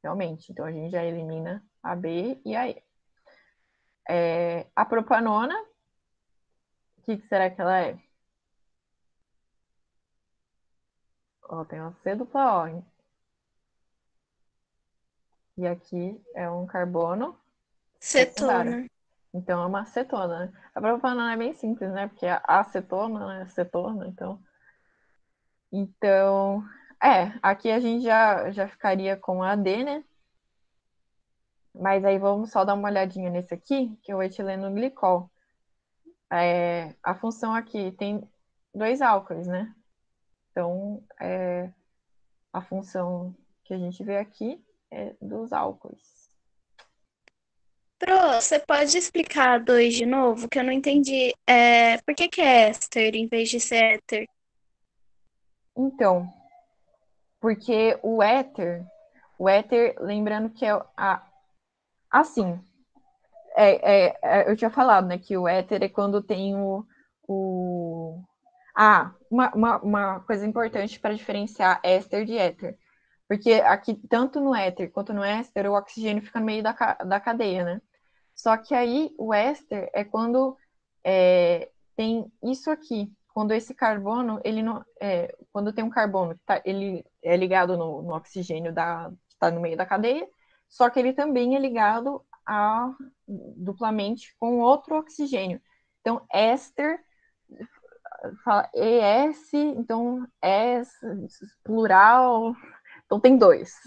Realmente. Então, a gente já elimina a B e a E. A propanona, o que será que ela é? Ó, tem uma C dupla O, hein? E aqui é um carbono secundário. Cetona. Então é uma acetona, né? A propanona é bem simples, né? Porque a acetona, né? Acetona, então, aqui a gente já ficaria com a D, né? Mas aí vamos só dar uma olhadinha nesse aqui, que é o etileno glicol. A função aqui tem dois álcoois, né? Então, a função que a gente vê aqui é dos álcoois. Pro, você pode explicar a 2 de novo? Que eu não entendi. Por que é éster em vez de ser éter? Então, porque o éter, lembrando que assim, eu tinha falado, né, que o éter é quando tem o... uma coisa importante para diferenciar éster de éter. Porque aqui, tanto no éter quanto no éster, o oxigênio fica no meio da cadeia, né? Só que aí o éster é quando tem isso aqui. Quando esse carbono, ele não, quando tem um carbono que ele é ligado no oxigênio que está no meio da cadeia, só que ele também é ligado duplamente com outro oxigênio. Então, éster fala ES, então S, plural, então tem dois.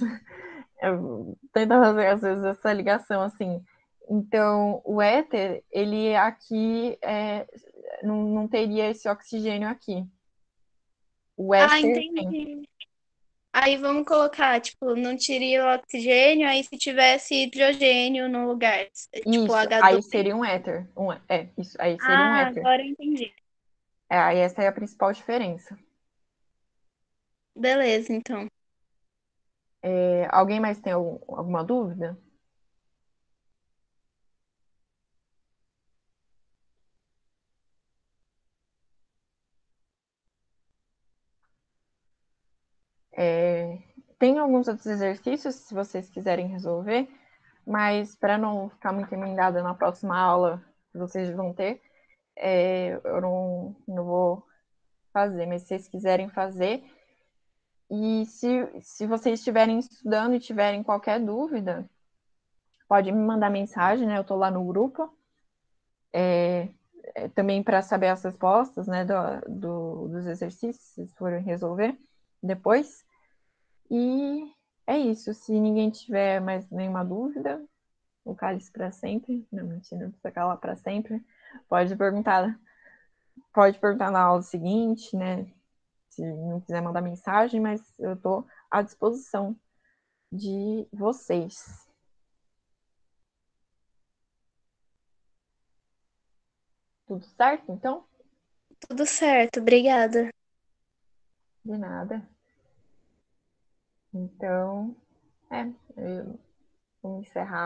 Tenta fazer, às vezes, essa ligação, assim. Então, o éter, ele aqui não teria esse oxigênio aqui. O Ah, éster tem. entendi. Aí vamos colocar, tipo, não teria o oxigênio, aí se tivesse hidrogênio no lugar, tipo Isso, aí H2. seria um éter. Isso, aí seria um Ah, éter. agora eu entendi. Aí essa é a principal diferença. Beleza, então. Alguém mais tem alguma dúvida? Tem alguns outros exercícios, se vocês quiserem resolver, mas para não ficar muito emendada na próxima aula que vocês vão ter, eu não vou fazer, mas se vocês quiserem fazer, e se vocês estiverem estudando e tiverem qualquer dúvida, pode me mandar mensagem, né? Eu estou lá no grupo, também para saber as respostas, né, dos exercícios, se forem resolver depois. E é isso. Se ninguém tiver mais nenhuma dúvida, o cálice para sempre. Não, mentira, não precisa calar para sempre. Pode perguntar, pode perguntar na aula seguinte, né? Se não quiser mandar mensagem, mas eu estou à disposição de vocês. Tudo certo, então? Tudo certo, obrigada. De nada. Então, eu vou encerrar.